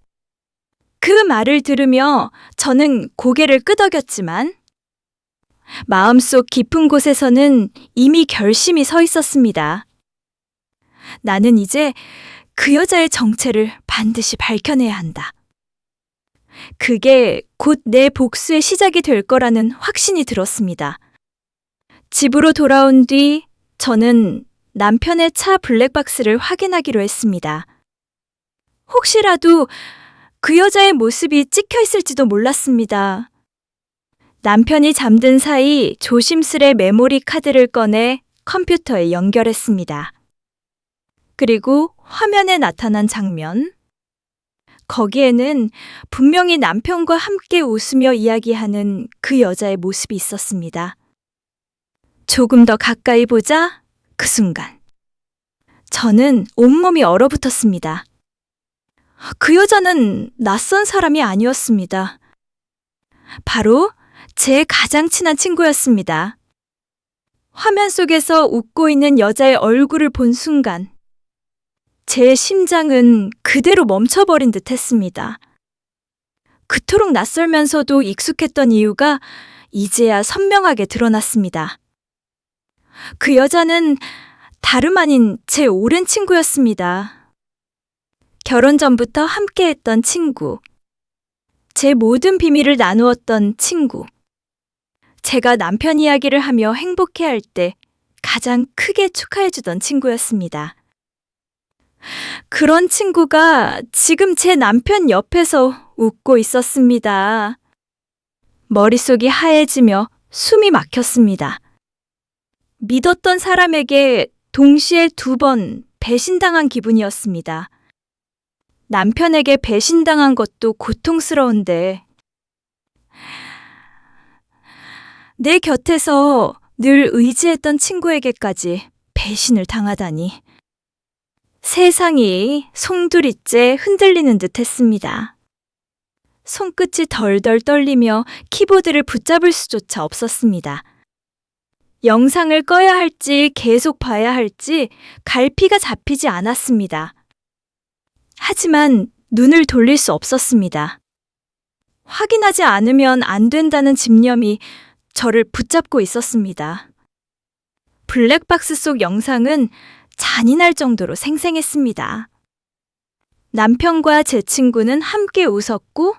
Speaker 1: 그 말을 들으며 저는 고개를 끄덕였지만 마음속 깊은 곳에서는 이미 결심이 서 있었습니다. 나는 이제 그 여자의 정체를 반드시 밝혀내야 한다. 그게 곧 내 복수의 시작이 될 거라는 확신이 들었습니다. 집으로 돌아온 뒤 저는 남편의 차 블랙박스를 확인하기로 했습니다. 혹시라도 그 여자의 모습이 찍혀 있을지도 몰랐습니다. 남편이 잠든 사이 조심스레 메모리 카드를 꺼내 컴퓨터에 연결했습니다. 그리고 화면에 나타난 장면. 거기에는 분명히 남편과 함께 웃으며 이야기하는 그 여자의 모습이 있었습니다. 조금 더 가까이 보자 그 순간. 저는 온몸이 얼어붙었습니다. 그 여자는 낯선 사람이 아니었습니다. 바로 제 가장 친한 친구였습니다. 화면 속에서 웃고 있는 여자의 얼굴을 본 순간 제 심장은 그대로 멈춰버린 듯 했습니다. 그토록 낯설면서도 익숙했던 이유가 이제야 선명하게 드러났습니다. 그 여자는 다름 아닌 제 오랜 친구였습니다. 결혼 전부터 함께했던 친구. 제 모든 비밀을 나누었던 친구. 제가 남편 이야기를 하며 행복해할 때 가장 크게 축하해주던 친구였습니다. 그런 친구가 지금 제 남편 옆에서 웃고 있었습니다. 머릿속이 하얘지며 숨이 막혔습니다. 믿었던 사람에게 동시에 2번 배신당한 기분이었습니다. 남편에게 배신당한 것도 고통스러운데, 내 곁에서 늘 의지했던 친구에게까지 배신을 당하다니. 세상이 송두리째 흔들리는 듯 했습니다. 손끝이 덜덜 떨리며 키보드를 붙잡을 수조차 없었습니다. 영상을 꺼야 할지 계속 봐야 할지 갈피가 잡히지 않았습니다. 하지만 눈을 돌릴 수 없었습니다. 확인하지 않으면 안 된다는 집념이 저를 붙잡고 있었습니다. 블랙박스 속 영상은 잔인할 정도로 생생했습니다. 남편과 제 친구는 함께 웃었고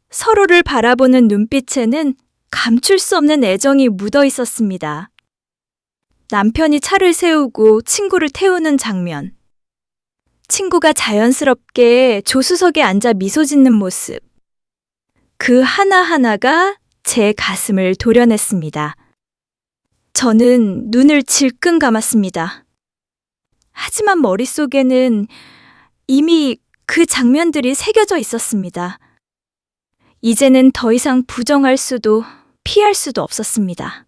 Speaker 1: 서로를 바라보는 눈빛에는 감출 수 없는 애정이 묻어 있었습니다. 남편이 차를 세우고 친구를 태우는 장면. 친구가 자연스럽게 조수석에 앉아 미소 짓는 모습. 그 하나하나가 제 가슴을 도려냈습니다. 저는 눈을 질끈 감았습니다. 하지만 머릿속에는 이미 그 장면들이 새겨져 있었습니다. 이제는 더 이상 부정할 수도 피할 수도 없었습니다.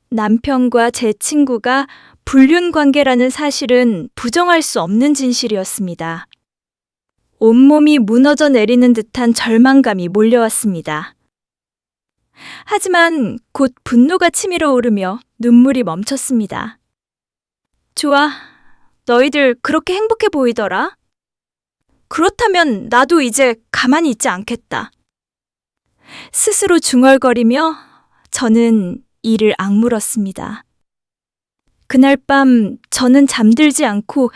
Speaker 1: 남편과 제 친구가 불륜 관계라는 사실은 부정할 수 없는 진실이었습니다. 온몸이 무너져 내리는 듯한 절망감이 몰려왔습니다. 하지만 곧 분노가 치밀어 오르며 눈물이 멈췄습니다. 좋아, 너희들 그렇게 행복해 보이더라? 그렇다면 나도 이제 가만히 있지 않겠다. 스스로 중얼거리며 저는 이를 악물었습니다. 그날 밤 저는 잠들지 않고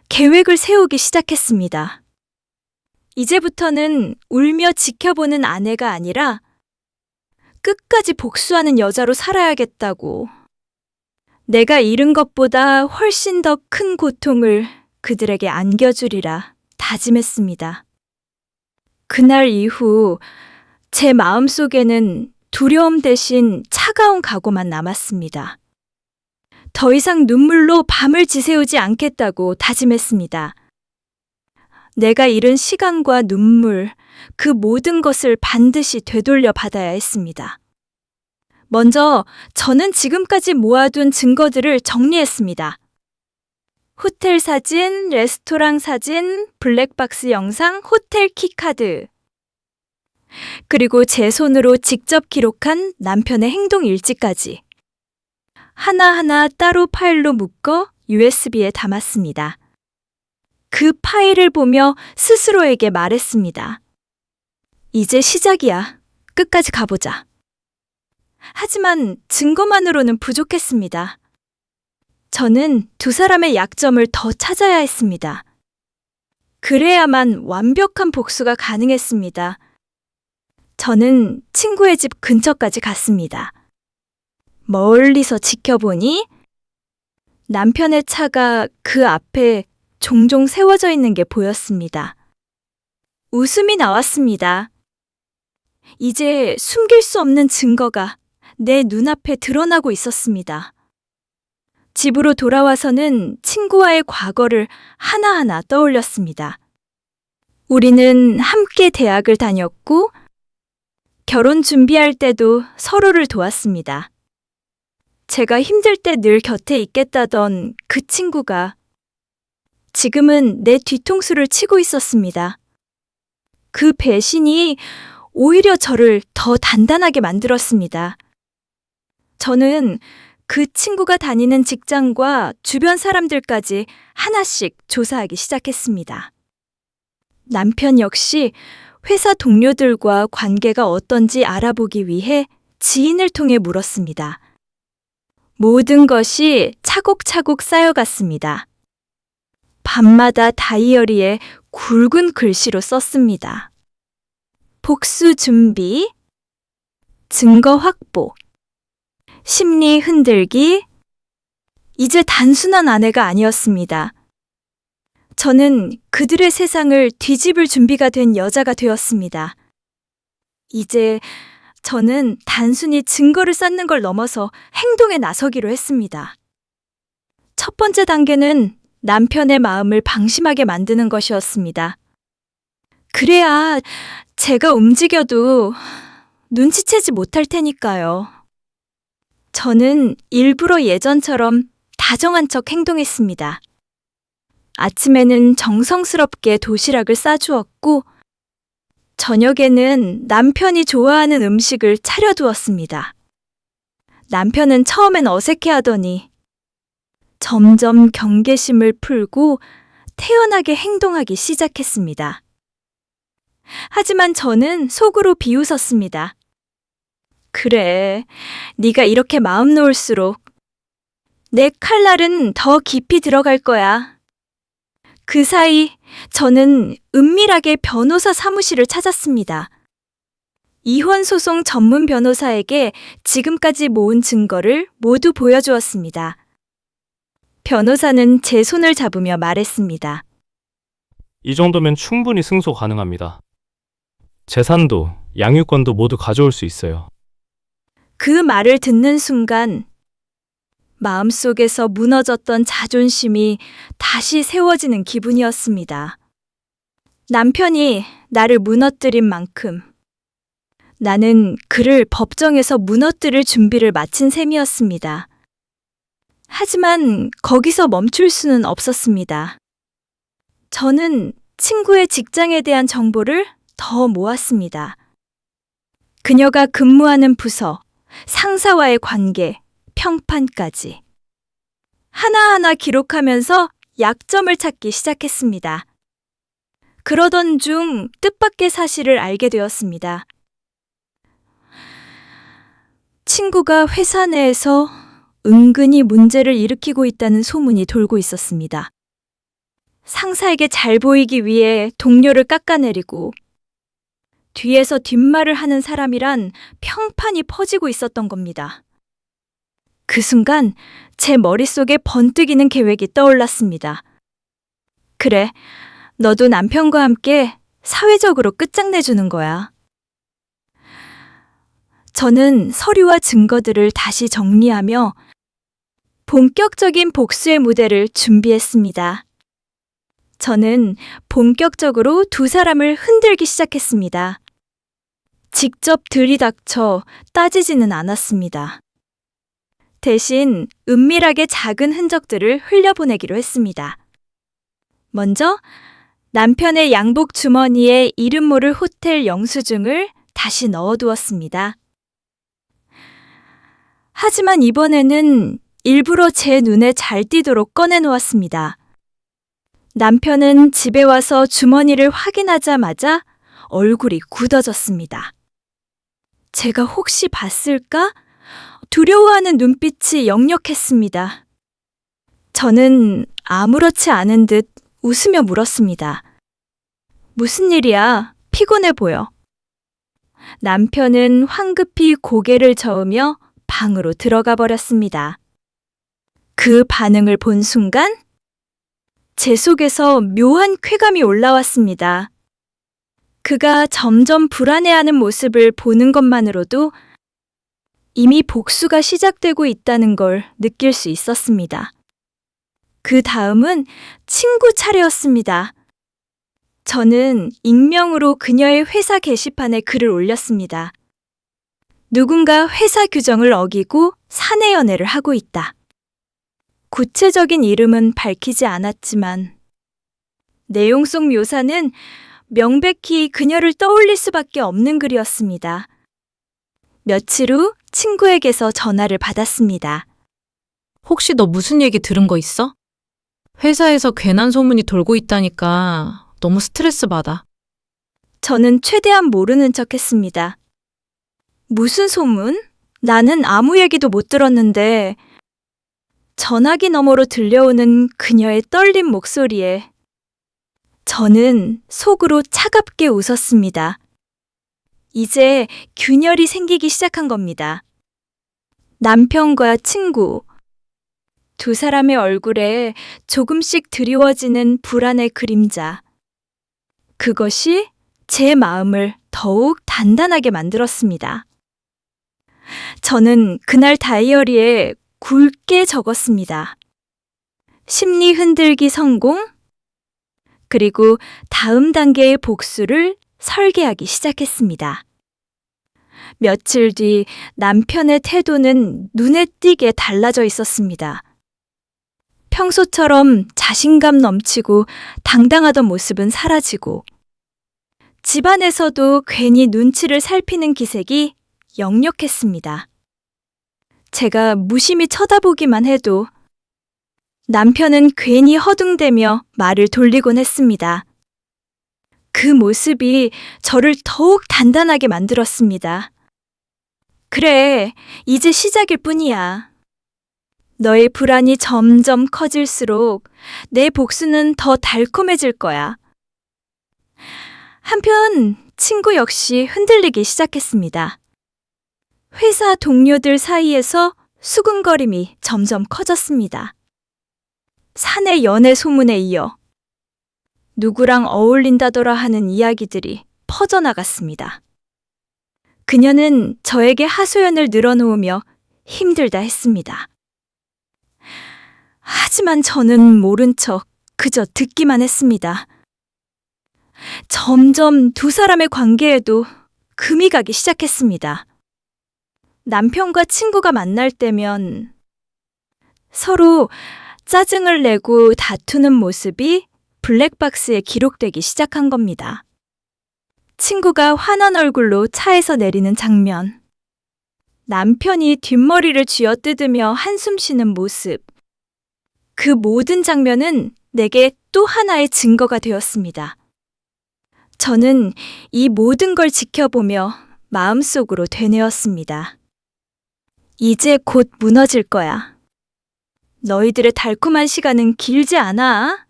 Speaker 1: 계획을 세우기 시작했습니다. 이제부터는 울며 지켜보는 아내가 아니라 끝까지 복수하는 여자로 살아야겠다고. 내가 잃은 것보다 훨씬 더 큰 고통을 그들에게 안겨주리라 다짐했습니다. 그날 이후 제 마음속에는 두려움 대신 차가운 각오만 남았습니다. 더 이상 눈물로 밤을 지새우지 않겠다고 다짐했습니다. 내가 잃은 시간과 눈물, 그 모든 것을 반드시 되돌려 받아야 했습니다. 먼저 저는 지금까지 모아둔 증거들을 정리했습니다. 호텔 사진, 레스토랑 사진, 블랙박스 영상, 호텔 키카드. 그리고 제 손으로 직접 기록한 남편의 행동 일지까지. 하나하나 따로 파일로 묶어 USB에 담았습니다. 그 파일을 보며 스스로에게 말했습니다. 이제 시작이야. 끝까지 가보자. 하지만 증거만으로는 부족했습니다. 저는 2 사람의 약점을 더 찾아야 했습니다. 그래야만 완벽한 복수가 가능했습니다. 저는 친구의 집 근처까지 갔습니다. 멀리서 지켜보니 남편의 차가 그 앞에 종종 세워져 있는 게 보였습니다. 웃음이 나왔습니다. 이제 숨길 수 없는 증거가 내 눈앞에 드러나고 있었습니다. 집으로 돌아와서는 친구와의 과거를 하나하나 떠올렸습니다. 우리는 함께 대학을 다녔고 결혼 준비할 때도 서로를 도왔습니다. 제가 힘들 때 늘 곁에 있겠다던 그 친구가 지금은 내 뒤통수를 치고 있었습니다. 그 배신이 오히려 저를 더 단단하게 만들었습니다. 저는 그 친구가 다니는 직장과 주변 사람들까지 하나씩 조사하기 시작했습니다. 남편 역시 회사 동료들과 관계가 어떤지 알아보기 위해 지인을 통해 물었습니다. 모든 것이 차곡차곡 쌓여갔습니다. 밤마다 다이어리에 굵은 글씨로 썼습니다. 복수 준비, 증거 확보, 심리 흔들기, 이제 단순한 아내가 아니었습니다. 저는 그들의 세상을 뒤집을 준비가 된 여자가 되었습니다. 이제 저는 단순히 증거를 쌓는 걸 넘어서 행동에 나서기로 했습니다. 첫 번째 단계는 남편의 마음을 방심하게 만드는 것이었습니다. 그래야 제가 움직여도 눈치채지 못할 테니까요. 저는 일부러 예전처럼 다정한 척 행동했습니다. 아침에는 정성스럽게 도시락을 싸주었고, 저녁에는 남편이 좋아하는 음식을 차려두었습니다. 남편은 처음엔 어색해하더니 점점 경계심을 풀고 태연하게 행동하기 시작했습니다. 하지만 저는 속으로 비웃었습니다. 그래, 네가 이렇게 마음 놓을수록 내 칼날은 더 깊이 들어갈 거야. 그 사이 저는 은밀하게 변호사 사무실을 찾았습니다. 이혼 소송 전문 변호사에게 지금까지 모은 증거를 모두 보여주었습니다. 변호사는 제 손을 잡으며 말했습니다.
Speaker 4: 이 정도면 충분히 승소 가능합니다. 재산도 양육권도 모두 가져올 수 있어요.
Speaker 1: 그 말을 듣는 순간 마음속에서 무너졌던 자존심이 다시 세워지는 기분이었습니다. 남편이 나를 무너뜨린 만큼 나는 그를 법정에서 무너뜨릴 준비를 마친 셈이었습니다. 하지만 거기서 멈출 수는 없었습니다. 저는 친구의 직장에 대한 정보를 더 모았습니다. 그녀가 근무하는 부서, 상사와의 관계, 평판까지. 하나하나 기록하면서 약점을 찾기 시작했습니다. 그러던 중 뜻밖의 사실을 알게 되었습니다. 친구가 회사 내에서 은근히 문제를 일으키고 있다는 소문이 돌고 있었습니다. 상사에게 잘 보이기 위해 동료를 깎아내리고 뒤에서 뒷말을 하는 사람이란 평판이 퍼지고 있었던 겁니다. 그 순간 제 머릿속에 번뜩이는 계획이 떠올랐습니다. 그래, 너도 남편과 함께 사회적으로 끝장내주는 거야. 저는 서류와 증거들을 다시 정리하며 본격적인 복수의 무대를 준비했습니다. 저는 본격적으로 두 사람을 흔들기 시작했습니다. 직접 들이닥쳐 따지지는 않았습니다. 대신 은밀하게 작은 흔적들을 흘려보내기로 했습니다. 먼저 남편의 양복 주머니에 이름 모를 호텔 영수증을 다시 넣어두었습니다. 하지만 이번에는 일부러 제 눈에 잘 띄도록 꺼내놓았습니다. 남편은 집에 와서 주머니를 확인하자마자 얼굴이 굳어졌습니다. 제가 혹시 봤을까? 두려워하는 눈빛이 역력했습니다. 저는 아무렇지 않은 듯 웃으며 물었습니다. 무슨 일이야? 피곤해 보여. 남편은 황급히 고개를 저으며 방으로 들어가 버렸습니다. 그 반응을 본 순간 제 속에서 묘한 쾌감이 올라왔습니다. 그가 점점 불안해하는 모습을 보는 것만으로도 이미 복수가 시작되고 있다는 걸 느낄 수 있었습니다. 그 다음은 친구 차례였습니다. 저는 익명으로 그녀의 회사 게시판에 글을 올렸습니다. 누군가 회사 규정을 어기고 사내 연애를 하고 있다. 구체적인 이름은 밝히지 않았지만 내용 속 묘사는 명백히 그녀를 떠올릴 수밖에 없는 글이었습니다. 며칠 후 친구에게서 전화를 받았습니다.
Speaker 2: 혹시 너 무슨 얘기 들은 거 있어? 회사에서 괜한 소문이 돌고 있다니까 너무 스트레스 받아.
Speaker 1: 저는 최대한 모르는 척했습니다. 무슨 소문? 나는 아무 얘기도 못 들었는데 전화기 너머로 들려오는 그녀의 떨린 목소리에 저는 속으로 차갑게 웃었습니다. 이제 균열이 생기기 시작한 겁니다. 남편과 친구, 두 사람의 얼굴에 조금씩 드리워지는 불안의 그림자. 그것이 제 마음을 더욱 단단하게 만들었습니다. 저는 그날 다이어리에 굵게 적었습니다. 심리 흔들기 성공, 그리고 다음 단계의 복수를 설계하기 시작했습니다. 며칠 뒤 남편의 태도는 눈에 띄게 달라져 있었습니다. 평소처럼 자신감 넘치고 당당하던 모습은 사라지고, 집안에서도 괜히 눈치를 살피는 기색이 역력했습니다. 제가 무심히 쳐다보기만 해도 남편은 괜히 허둥대며 말을 돌리곤 했습니다. 그 모습이 저를 더욱 단단하게 만들었습니다. 그래, 이제 시작일 뿐이야. 너의 불안이 점점 커질수록 내 복수는 더 달콤해질 거야. 한편 친구 역시 흔들리기 시작했습니다. 회사 동료들 사이에서 수군거림이 점점 커졌습니다. 사내 연애 소문에 이어 누구랑 어울린다더라 하는 이야기들이 퍼져나갔습니다. 그녀는 저에게 하소연을 늘어놓으며 힘들다 했습니다. 하지만 저는 모른 척 그저 듣기만 했습니다. 점점 두 사람의 관계에도 금이 가기 시작했습니다. 남편과 친구가 만날 때면 서로 짜증을 내고 다투는 모습이 블랙박스에 기록되기 시작한 겁니다. 친구가 환한 얼굴로 차에서 내리는 장면, 남편이 뒷머리를 쥐어뜯으며 한숨 쉬는 모습, 그 모든 장면은 내게 또 하나의 증거가 되었습니다. 저는 이 모든 걸 지켜보며 마음속으로 되뇌었습니다. 이제 곧 무너질 거야. 너희들의 달콤한 시간은 길지 않아.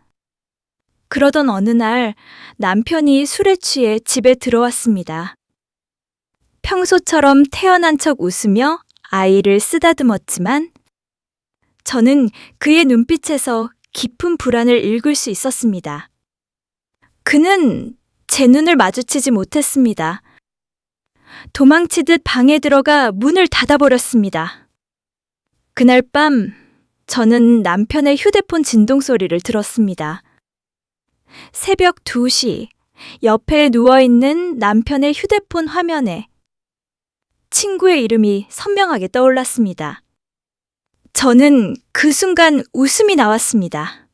Speaker 1: 그러던 어느 날 남편이 술에 취해 집에 들어왔습니다. 평소처럼 태연한 척 웃으며 아이를 쓰다듬었지만 저는 그의 눈빛에서 깊은 불안을 읽을 수 있었습니다. 그는 제 눈을 마주치지 못했습니다. 도망치듯 방에 들어가 문을 닫아버렸습니다. 그날 밤 저는 남편의 휴대폰 진동 소리를 들었습니다. 새벽 2시, 옆에 누워있는 남편의 휴대폰 화면에 친구의 이름이 선명하게 떠올랐습니다. 저는 그 순간 웃음이 나왔습니다.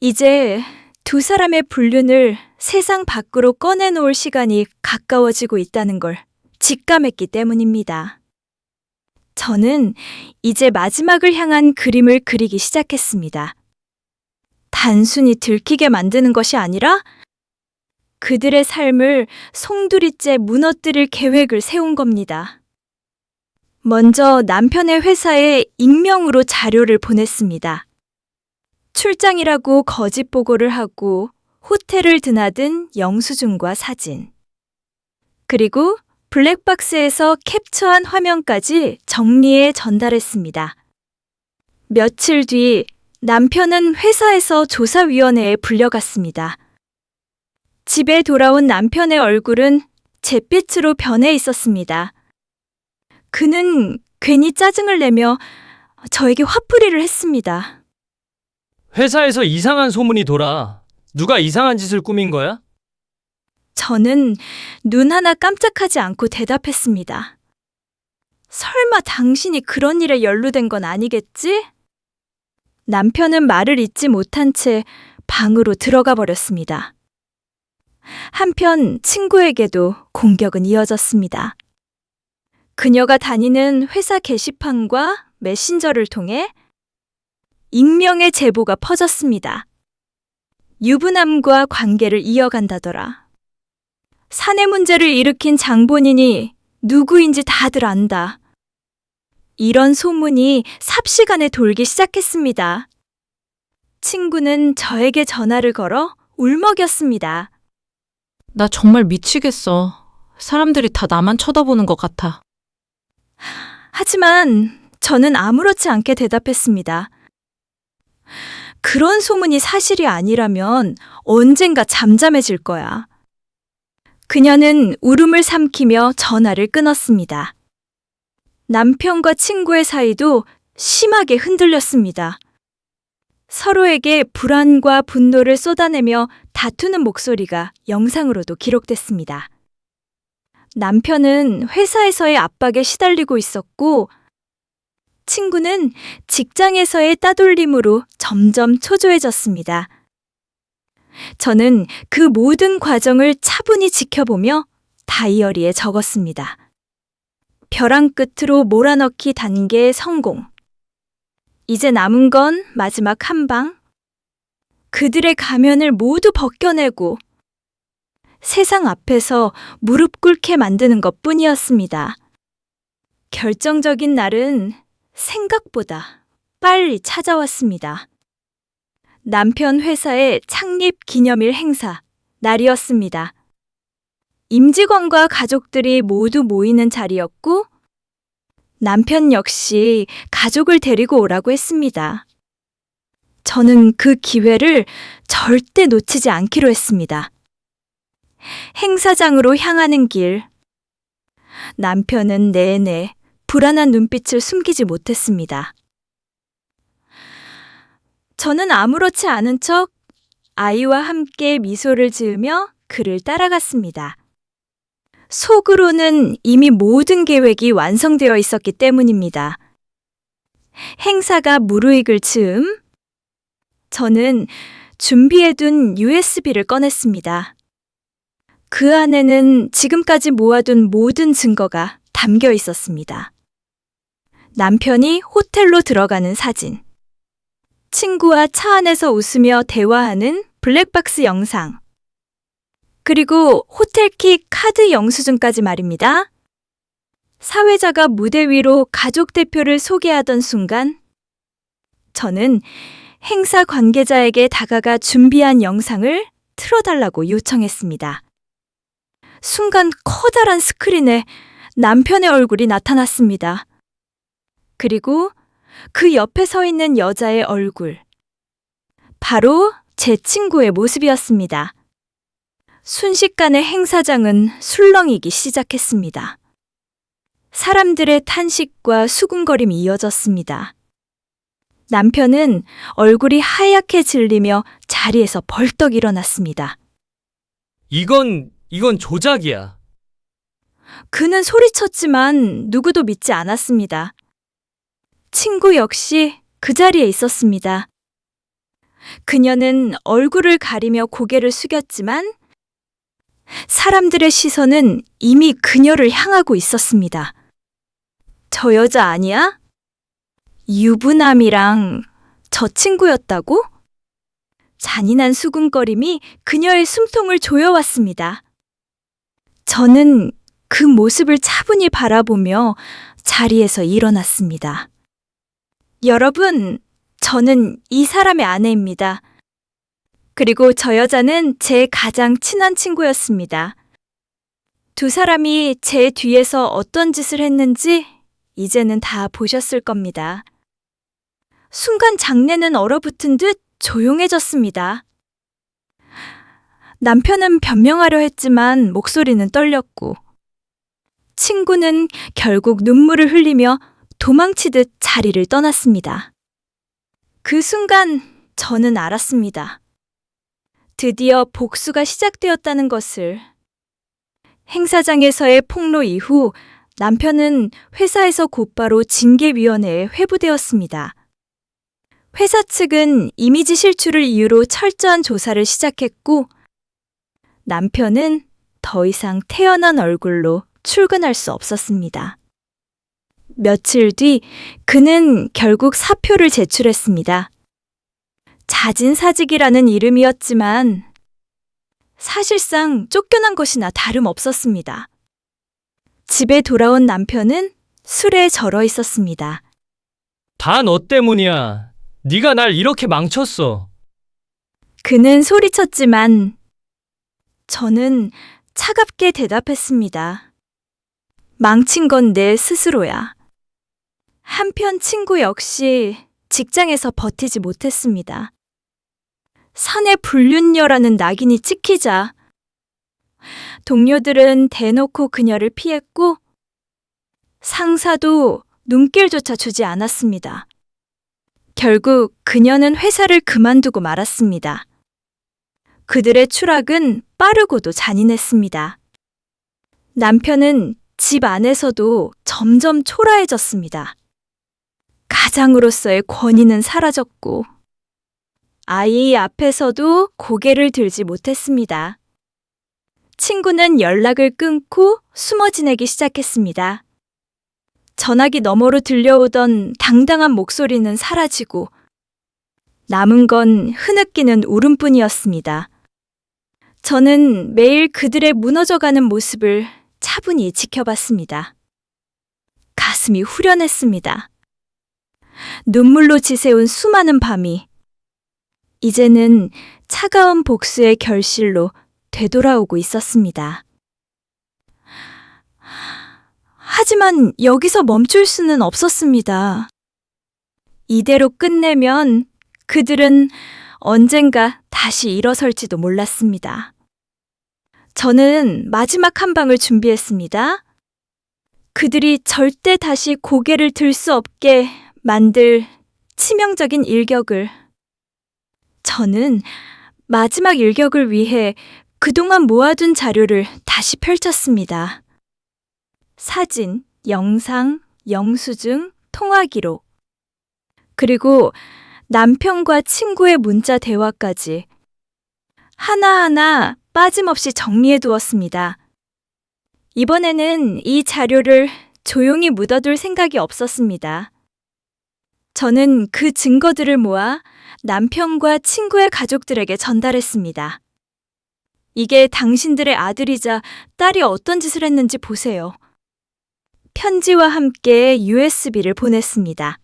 Speaker 1: 이제 두 사람의 불륜을 세상 밖으로 꺼내놓을 시간이 가까워지고 있다는 걸 직감했기 때문입니다. 저는 이제 마지막을 향한 그림을 그리기 시작했습니다. 단순히 들키게 만드는 것이 아니라 그들의 삶을 송두리째 무너뜨릴 계획을 세운 겁니다. 먼저 남편의 회사에 익명으로 자료를 보냈습니다. 출장이라고 거짓 보고를 하고 호텔을 드나든 영수증과 사진. 그리고 블랙박스에서 캡처한 화면까지 정리해 전달했습니다. 며칠 뒤 남편은 회사에서 조사위원회에 불려갔습니다. 집에 돌아온 남편의 얼굴은 잿빛으로 변해 있었습니다. 그는 괜히 짜증을 내며 저에게 화풀이를 했습니다.
Speaker 3: 회사에서 이상한 소문이 돌아. 누가 이상한 짓을 꾸민 거야?
Speaker 1: 저는 눈 하나 깜짝하지 않고 대답했습니다. 설마 당신이 그런 일에 연루된 건 아니겠지? 남편은 말을 잇지 못한 채 방으로 들어가 버렸습니다. 한편 친구에게도 공격은 이어졌습니다. 그녀가 다니는 회사 게시판과 메신저를 통해 익명의 제보가 퍼졌습니다. 유부남과 관계를 이어간다더라. 사내 문제를 일으킨 장본인이 누구인지 다들 안다. 이런 소문이 삽시간에 돌기 시작했습니다. 친구는 저에게 전화를 걸어 울먹였습니다.
Speaker 2: 나 정말 미치겠어. 사람들이 다 나만 쳐다보는 것 같아.
Speaker 1: 하지만 저는 아무렇지 않게 대답했습니다. 그런 소문이 사실이 아니라면 언젠가 잠잠해질 거야. 그녀는 울음을 삼키며 전화를 끊었습니다. 남편과 친구의 사이도 심하게 흔들렸습니다. 서로에게 불안과 분노를 쏟아내며 다투는 목소리가 영상으로도 기록됐습니다. 남편은 회사에서의 압박에 시달리고 있었고, 친구는 직장에서의 따돌림으로 점점 초조해졌습니다. 저는 그 모든 과정을 차분히 지켜보며 다이어리에 적었습니다. 벼랑 끝으로 몰아넣기 단계 성공. 이제 남은 건 마지막 한 방. 그들의 가면을 모두 벗겨내고 세상 앞에서 무릎 꿇게 만드는 것 뿐이었습니다. 결정적인 날은 생각보다 빨리 찾아왔습니다. 남편 회사의 창립 기념일 행사 날이었습니다. 임직원과 가족들이 모두 모이는 자리였고, 남편 역시 가족을 데리고 오라고 했습니다. 저는 그 기회를 절대 놓치지 않기로 했습니다. 행사장으로 향하는 길. 남편은 내내 불안한 눈빛을 숨기지 못했습니다. 저는 아무렇지 않은 척 아이와 함께 미소를 지으며 그를 따라갔습니다. 속으로는 이미 모든 계획이 완성되어 있었기 때문입니다. 행사가 무르익을 즈음, 저는 준비해둔 USB를 꺼냈습니다. 그 안에는 지금까지 모아둔 모든 증거가 담겨 있었습니다. 남편이 호텔로 들어가는 사진, 친구와 차 안에서 웃으며 대화하는 블랙박스 영상, 그리고 호텔키 카드 영수증까지 말입니다. 사회자가 무대 위로 가족 대표를 소개하던 순간, 저는 행사 관계자에게 다가가 준비한 영상을 틀어달라고 요청했습니다. 순간 커다란 스크린에 남편의 얼굴이 나타났습니다. 그리고 그 옆에 서 있는 여자의 얼굴. 바로 제 친구의 모습이었습니다. 순식간에 행사장은 술렁이기 시작했습니다. 사람들의 탄식과 수군거림이 이어졌습니다. 남편은 얼굴이 하얗게 질리며 자리에서 벌떡 일어났습니다.
Speaker 3: 이건 조작이야.
Speaker 1: 그는 소리쳤지만 누구도 믿지 않았습니다. 친구 역시 그 자리에 있었습니다. 그녀는 얼굴을 가리며 고개를 숙였지만 사람들의 시선은 이미 그녀를 향하고 있었습니다. 저 여자 아니야? 유부남이랑 저 친구였다고? 잔인한 수군거림이 그녀의 숨통을 조여왔습니다. 저는 그 모습을 차분히 바라보며 자리에서 일어났습니다. 여러분, 저는 이 사람의 아내입니다. 그리고 저 여자는 제 가장 친한 친구였습니다. 두 사람이 제 뒤에서 어떤 짓을 했는지 이제는 다 보셨을 겁니다. 순간 장내는 얼어붙은 듯 조용해졌습니다. 남편은 변명하려 했지만 목소리는 떨렸고, 친구는 결국 눈물을 흘리며 도망치듯 자리를 떠났습니다. 그 순간 저는 알았습니다. 드디어 복수가 시작되었다는 것을. 행사장에서의 폭로 이후 남편은 회사에서 곧바로 징계위원회에 회부되었습니다. 회사 측은 이미지 실추를 이유로 철저한 조사를 시작했고, 남편은 더 이상 태어난 얼굴로 출근할 수 없었습니다. 며칠 뒤 그는 결국 사표를 제출했습니다. 자진사직이라는 이름이었지만 사실상 쫓겨난 것이나 다름없었습니다. 집에 돌아온 남편은 술에 절어 있었습니다.
Speaker 3: 다 너 때문이야. 네가 날 이렇게 망쳤어.
Speaker 1: 그는 소리쳤지만 저는 차갑게 대답했습니다. 망친 건 내 스스로야. 한편 친구 역시 직장에서 버티지 못했습니다. 사내 불륜녀라는 낙인이 찍히자 동료들은 대놓고 그녀를 피했고 상사도 눈길조차 주지 않았습니다. 결국 그녀는 회사를 그만두고 말았습니다. 그들의 추락은 빠르고도 잔인했습니다. 남편은 집 안에서도 점점 초라해졌습니다. 가장으로서의 권위는 사라졌고 아이 앞에서도 고개를 들지 못했습니다. 친구는 연락을 끊고 숨어 지내기 시작했습니다. 전화기 너머로 들려오던 당당한 목소리는 사라지고 남은 건 흐느끼는 울음뿐이었습니다. 저는 매일 그들의 무너져가는 모습을 차분히 지켜봤습니다. 가슴이 후련했습니다. 눈물로 지새운 수많은 밤이 이제는 차가운 복수의 결실로 되돌아오고 있었습니다. 하지만 여기서 멈출 수는 없었습니다. 이대로 끝내면 그들은 언젠가 다시 일어설지도 몰랐습니다. 저는 마지막 한 방을 준비했습니다. 그들이 절대 다시 고개를 들 수 없게 만들 치명적인 일격을. 저는 마지막 일격을 위해 그동안 모아둔 자료를 다시 펼쳤습니다. 사진, 영상, 영수증, 통화 기록. 그리고 남편과 친구의 문자 대화까지 하나하나 빠짐없이 정리해 두었습니다. 이번에는 이 자료를 조용히 묻어둘 생각이 없었습니다. 저는 그 증거들을 모아 남편과 친구의 가족들에게 전달했습니다. 이게 당신들의 아들이자 딸이 어떤 짓을 했는지 보세요. 편지와 함께 USB를 보냈습니다.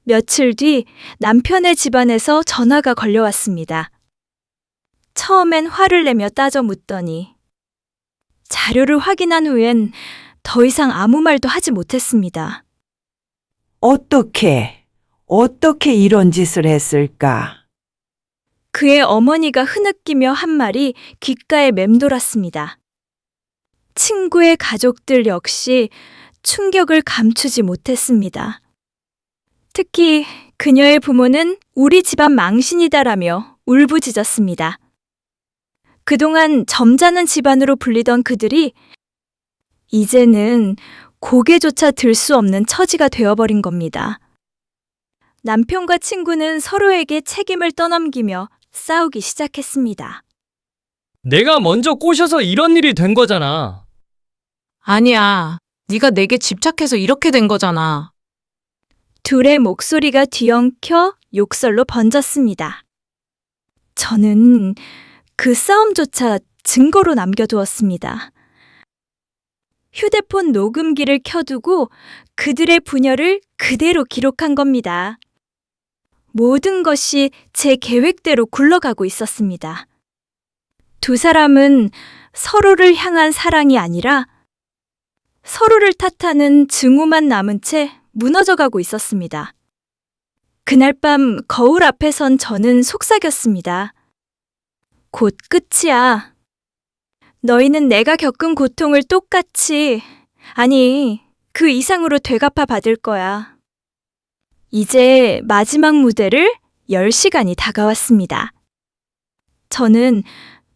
Speaker 1: 며칠 뒤 남편의 집안에서 전화가 걸려왔습니다. 처음엔 화를 내며 따져 묻더니 자료를 확인한 후엔 더 이상 아무 말도 하지 못했습니다.
Speaker 5: 어떻게 이런 짓을 했을까?
Speaker 1: 그의 어머니가 흐느끼며 한 말이 귓가에 맴돌았습니다. 친구의 가족들 역시 충격을 감추지 못했습니다. 특히 그녀의 부모는 우리 집안 망신이다라며 울부짖었습니다. 그동안 점잖은 집안으로 불리던 그들이 이제는 고개조차 들 수 없는 처지가 되어버린 겁니다. 남편과 친구는 서로에게 책임을 떠넘기며 싸우기 시작했습니다.
Speaker 3: 내가 먼저 꼬셔서 이런 일이 된 거잖아.
Speaker 2: 아니야. 네가 내게 집착해서 이렇게 된 거잖아.
Speaker 1: 둘의 목소리가 뒤엉켜 욕설로 번졌습니다. 저는 그 싸움조차 증거로 남겨두었습니다. 휴대폰 녹음기를 켜두고 그들의 분열을 그대로 기록한 겁니다. 모든 것이 제 계획대로 굴러가고 있었습니다. 두 사람은 서로를 향한 사랑이 아니라 서로를 탓하는 증오만 남은 채 무너져가고 있었습니다. 그날 밤 거울 앞에 선 저는 속삭였습니다. 곧 끝이야. 너희는 내가 겪은 고통을 똑같이, 아니, 그 이상으로 되갚아 받을 거야. 이제 마지막 무대를 열 시간이 다가왔습니다. 저는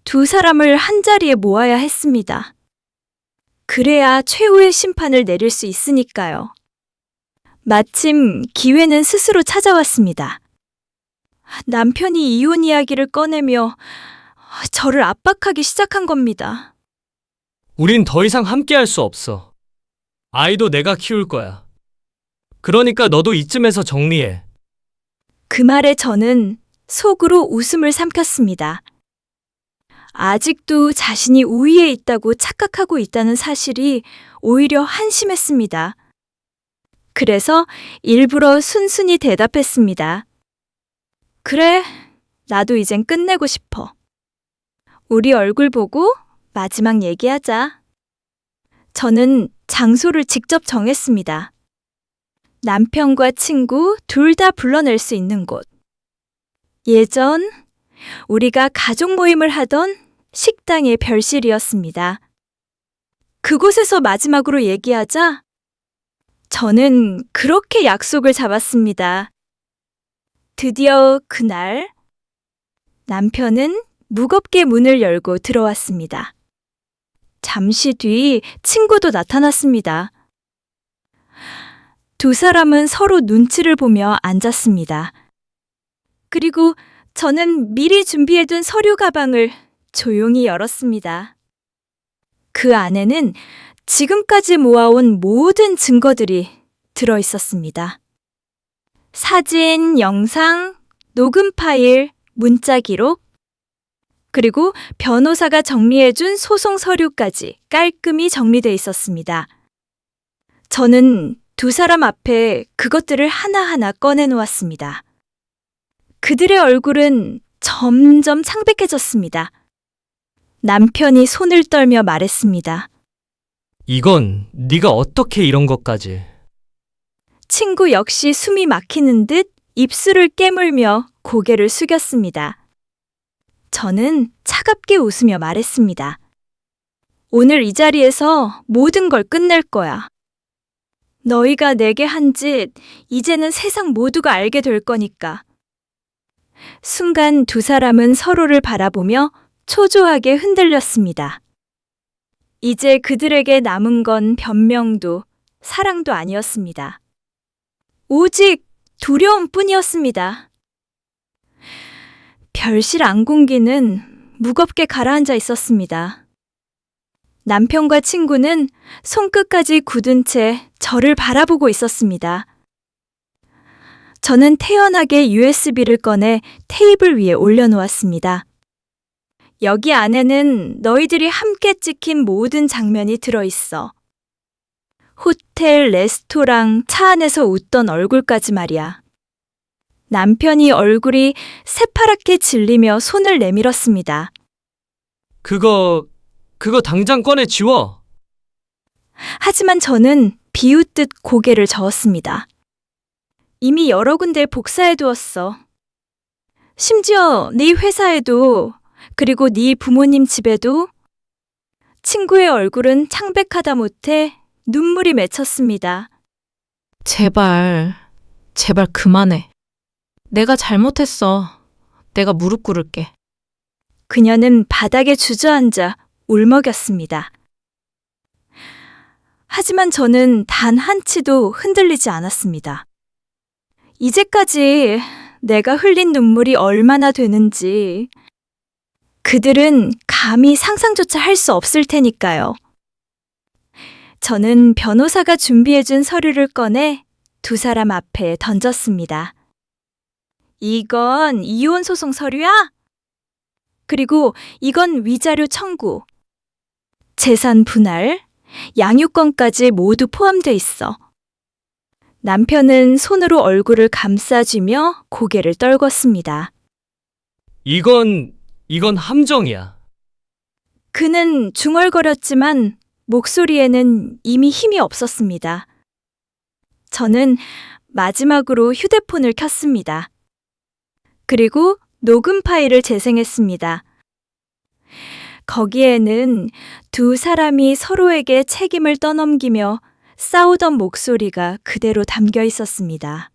Speaker 1: 두 사람을 한자리에 모아야 했습니다. 그래야 최후의 심판을 내릴 수 있으니까요. 마침 기회는 스스로 찾아왔습니다. 남편이 이혼 이야기를 꺼내며 저를 압박하기 시작한 겁니다.
Speaker 3: 우린 더 이상 함께 할 수 없어. 아이도 내가 키울 거야. 그러니까 너도 이쯤에서 정리해.
Speaker 1: 그 말에 저는 속으로 웃음을 삼켰습니다. 아직도 자신이 우위에 있다고 착각하고 있다는 사실이 오히려 한심했습니다. 그래서 일부러 순순히 대답했습니다. 그래, 나도 이젠 끝내고 싶어. 우리 얼굴 보고 마지막 얘기하자. 저는 장소를 직접 정했습니다. 남편과 친구 둘 다 불러낼 수 있는 곳. 예전 우리가 가족 모임을 하던 식당의 별실이었습니다. 그곳에서 마지막으로 얘기하자 저는 그렇게 약속을 잡았습니다. 드디어 그날 남편은 무겁게 문을 열고 들어왔습니다. 잠시 뒤 친구도 나타났습니다. 두 사람은 서로 눈치를 보며 앉았습니다. 그리고 저는 미리 준비해둔 서류 가방을 조용히 열었습니다. 그 안에는 지금까지 모아온 모든 증거들이 들어 있었습니다. 사진, 영상, 녹음 파일, 문자 기록, 그리고 변호사가 정리해준 소송 서류까지 깔끔히 정리돼 있었습니다. 저는 두 사람 앞에 그것들을 하나하나 꺼내놓았습니다. 그들의 얼굴은 점점 창백해졌습니다. 남편이 손을 떨며 말했습니다.
Speaker 3: 이건 네가 어떻게 이런 것까지.
Speaker 1: 친구 역시 숨이 막히는 듯 입술을 깨물며 고개를 숙였습니다. 저는 차갑게 웃으며 말했습니다. 오늘 이 자리에서 모든 걸 끝낼 거야. 너희가 내게 한 짓, 이제는 세상 모두가 알게 될 거니까. 순간 두 사람은 서로를 바라보며 초조하게 흔들렸습니다. 이제 그들에게 남은 건 변명도 사랑도 아니었습니다. 오직 두려움뿐이었습니다. 별실 안공기는 무겁게 가라앉아 있었습니다. 남편과 친구는 손끝까지 굳은 채 저를 바라보고 있었습니다. 저는 태연하게 USB를 꺼내 테이블 위에 올려놓았습니다. 여기 안에는 너희들이 함께 찍힌 모든 장면이 들어있어. 호텔, 레스토랑, 차 안에서 웃던 얼굴까지 말이야. 남편이 얼굴이 새파랗게 질리며 손을 내밀었습니다.
Speaker 3: 그거 당장 꺼내 지워.
Speaker 1: 하지만 저는 비웃듯 고개를 저었습니다. 이미 여러 군데 복사해두었어. 심지어 네 회사에도, 그리고 네 부모님 집에도. 친구의 얼굴은 창백하다 못해 눈물이 맺혔습니다.
Speaker 2: 제발 그만해. 내가 잘못했어. 내가 무릎 꿇을게.
Speaker 1: 그녀는 바닥에 주저앉아 울먹였습니다. 하지만 저는 단 한치도 흔들리지 않았습니다. 이제까지 내가 흘린 눈물이 얼마나 되는지 그들은 감히 상상조차 할 수 없을 테니까요. 저는 변호사가 준비해준 서류를 꺼내 두 사람 앞에 던졌습니다. 이건 이혼 소송 서류야? 그리고 이건 위자료 청구, 재산 분할, 양육권까지 모두 포함돼 있어. 남편은 손으로 얼굴을 감싸쥐며 고개를 떨궜습니다.
Speaker 3: 이건 함정이야.
Speaker 1: 그는 중얼거렸지만 목소리에는 이미 힘이 없었습니다. 저는 마지막으로 휴대폰을 켰습니다. 그리고 녹음 파일을 재생했습니다. 거기에는 두 사람이 서로에게 책임을 떠넘기며 싸우던 목소리가 그대로 담겨 있었습니다.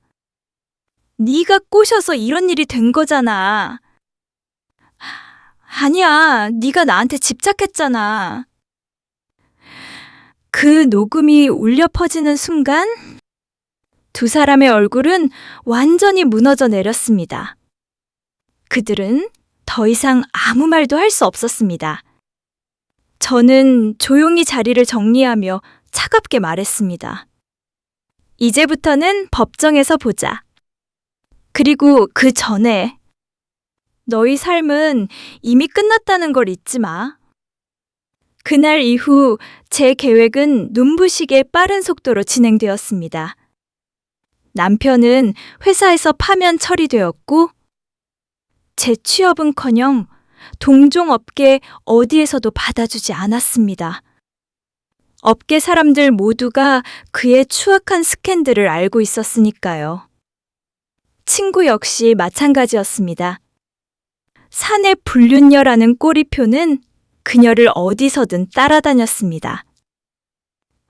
Speaker 1: 네가 꼬셔서 이런 일이 된 거잖아. 아니야, 네가 나한테 집착했잖아. 그 녹음이 울려 퍼지는 순간 두 사람의 얼굴은 완전히 무너져 내렸습니다. 그들은 더 이상 아무 말도 할 수 없었습니다. 저는 조용히 자리를 정리하며 차갑게 말했습니다. 이제부터는 법정에서 보자. 그리고 그 전에 너희 삶은 이미 끝났다는 걸 잊지 마. 그날 이후 제 계획은 눈부시게 빠른 속도로 진행되었습니다. 남편은 회사에서 파면 처리되었고 제 취업은커녕 동종업계 어디에서도 받아주지 않았습니다. 업계 사람들 모두가 그의 추악한 스캔들을 알고 있었으니까요. 친구 역시 마찬가지였습니다. 사내 불륜녀라는 꼬리표는 그녀를 어디서든 따라다녔습니다.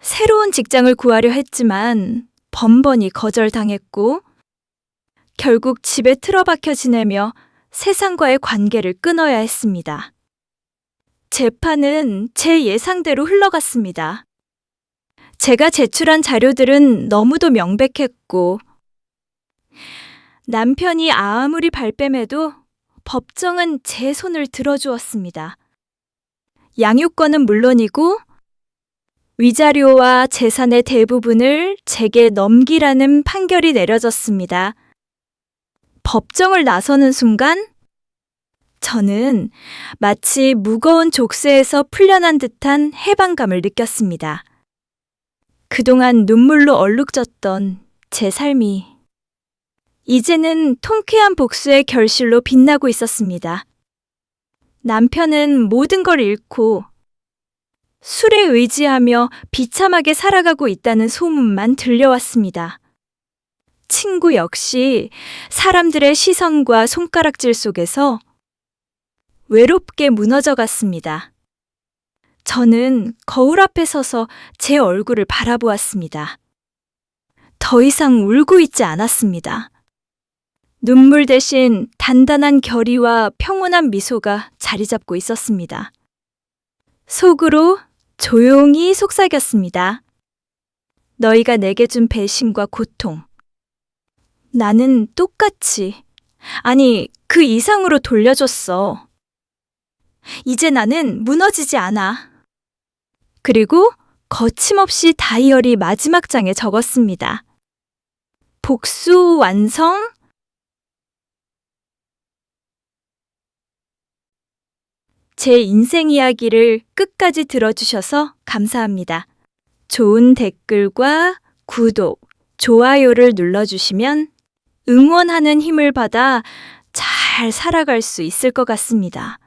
Speaker 1: 새로운 직장을 구하려 했지만 번번이 거절당했고 결국 집에 틀어박혀 지내며 세상과의 관계를 끊어야 했습니다. 재판은 제 예상대로 흘러갔습니다. 제가 제출한 자료들은 너무도 명백했고 남편이 아무리 발뺌해도 법정은 제 손을 들어주었습니다. 양육권은 물론이고 위자료와 재산의 대부분을 제게 넘기라는 판결이 내려졌습니다. 법정을 나서는 순간 저는 마치 무거운 족쇄에서 풀려난 듯한 해방감을 느꼈습니다. 그동안 눈물로 얼룩졌던 제 삶이 이제는 통쾌한 복수의 결실로 빛나고 있었습니다. 남편은 모든 걸 잃고 술에 의지하며 비참하게 살아가고 있다는 소문만 들려왔습니다. 친구 역시 사람들의 시선과 손가락질 속에서 외롭게 무너져 갔습니다. 저는 거울 앞에 서서 제 얼굴을 바라보았습니다. 더 이상 울고 있지 않았습니다. 눈물 대신 단단한 결의와 평온한 미소가 자리 잡고 있었습니다. 속으로 조용히 속삭였습니다. 너희가 내게 준 배신과 고통, 나는 똑같이, 아니 그 이상으로 돌려줬어. 이제 나는 무너지지 않아. 그리고 거침없이 다이어리 마지막 장에 적었습니다. 복수 완성? 제 인생 이야기를 끝까지 들어주셔서 감사합니다. 좋은 댓글과 구독, 좋아요를 눌러주시면 응원하는 힘을 받아 잘 살아갈 수 있을 것 같습니다.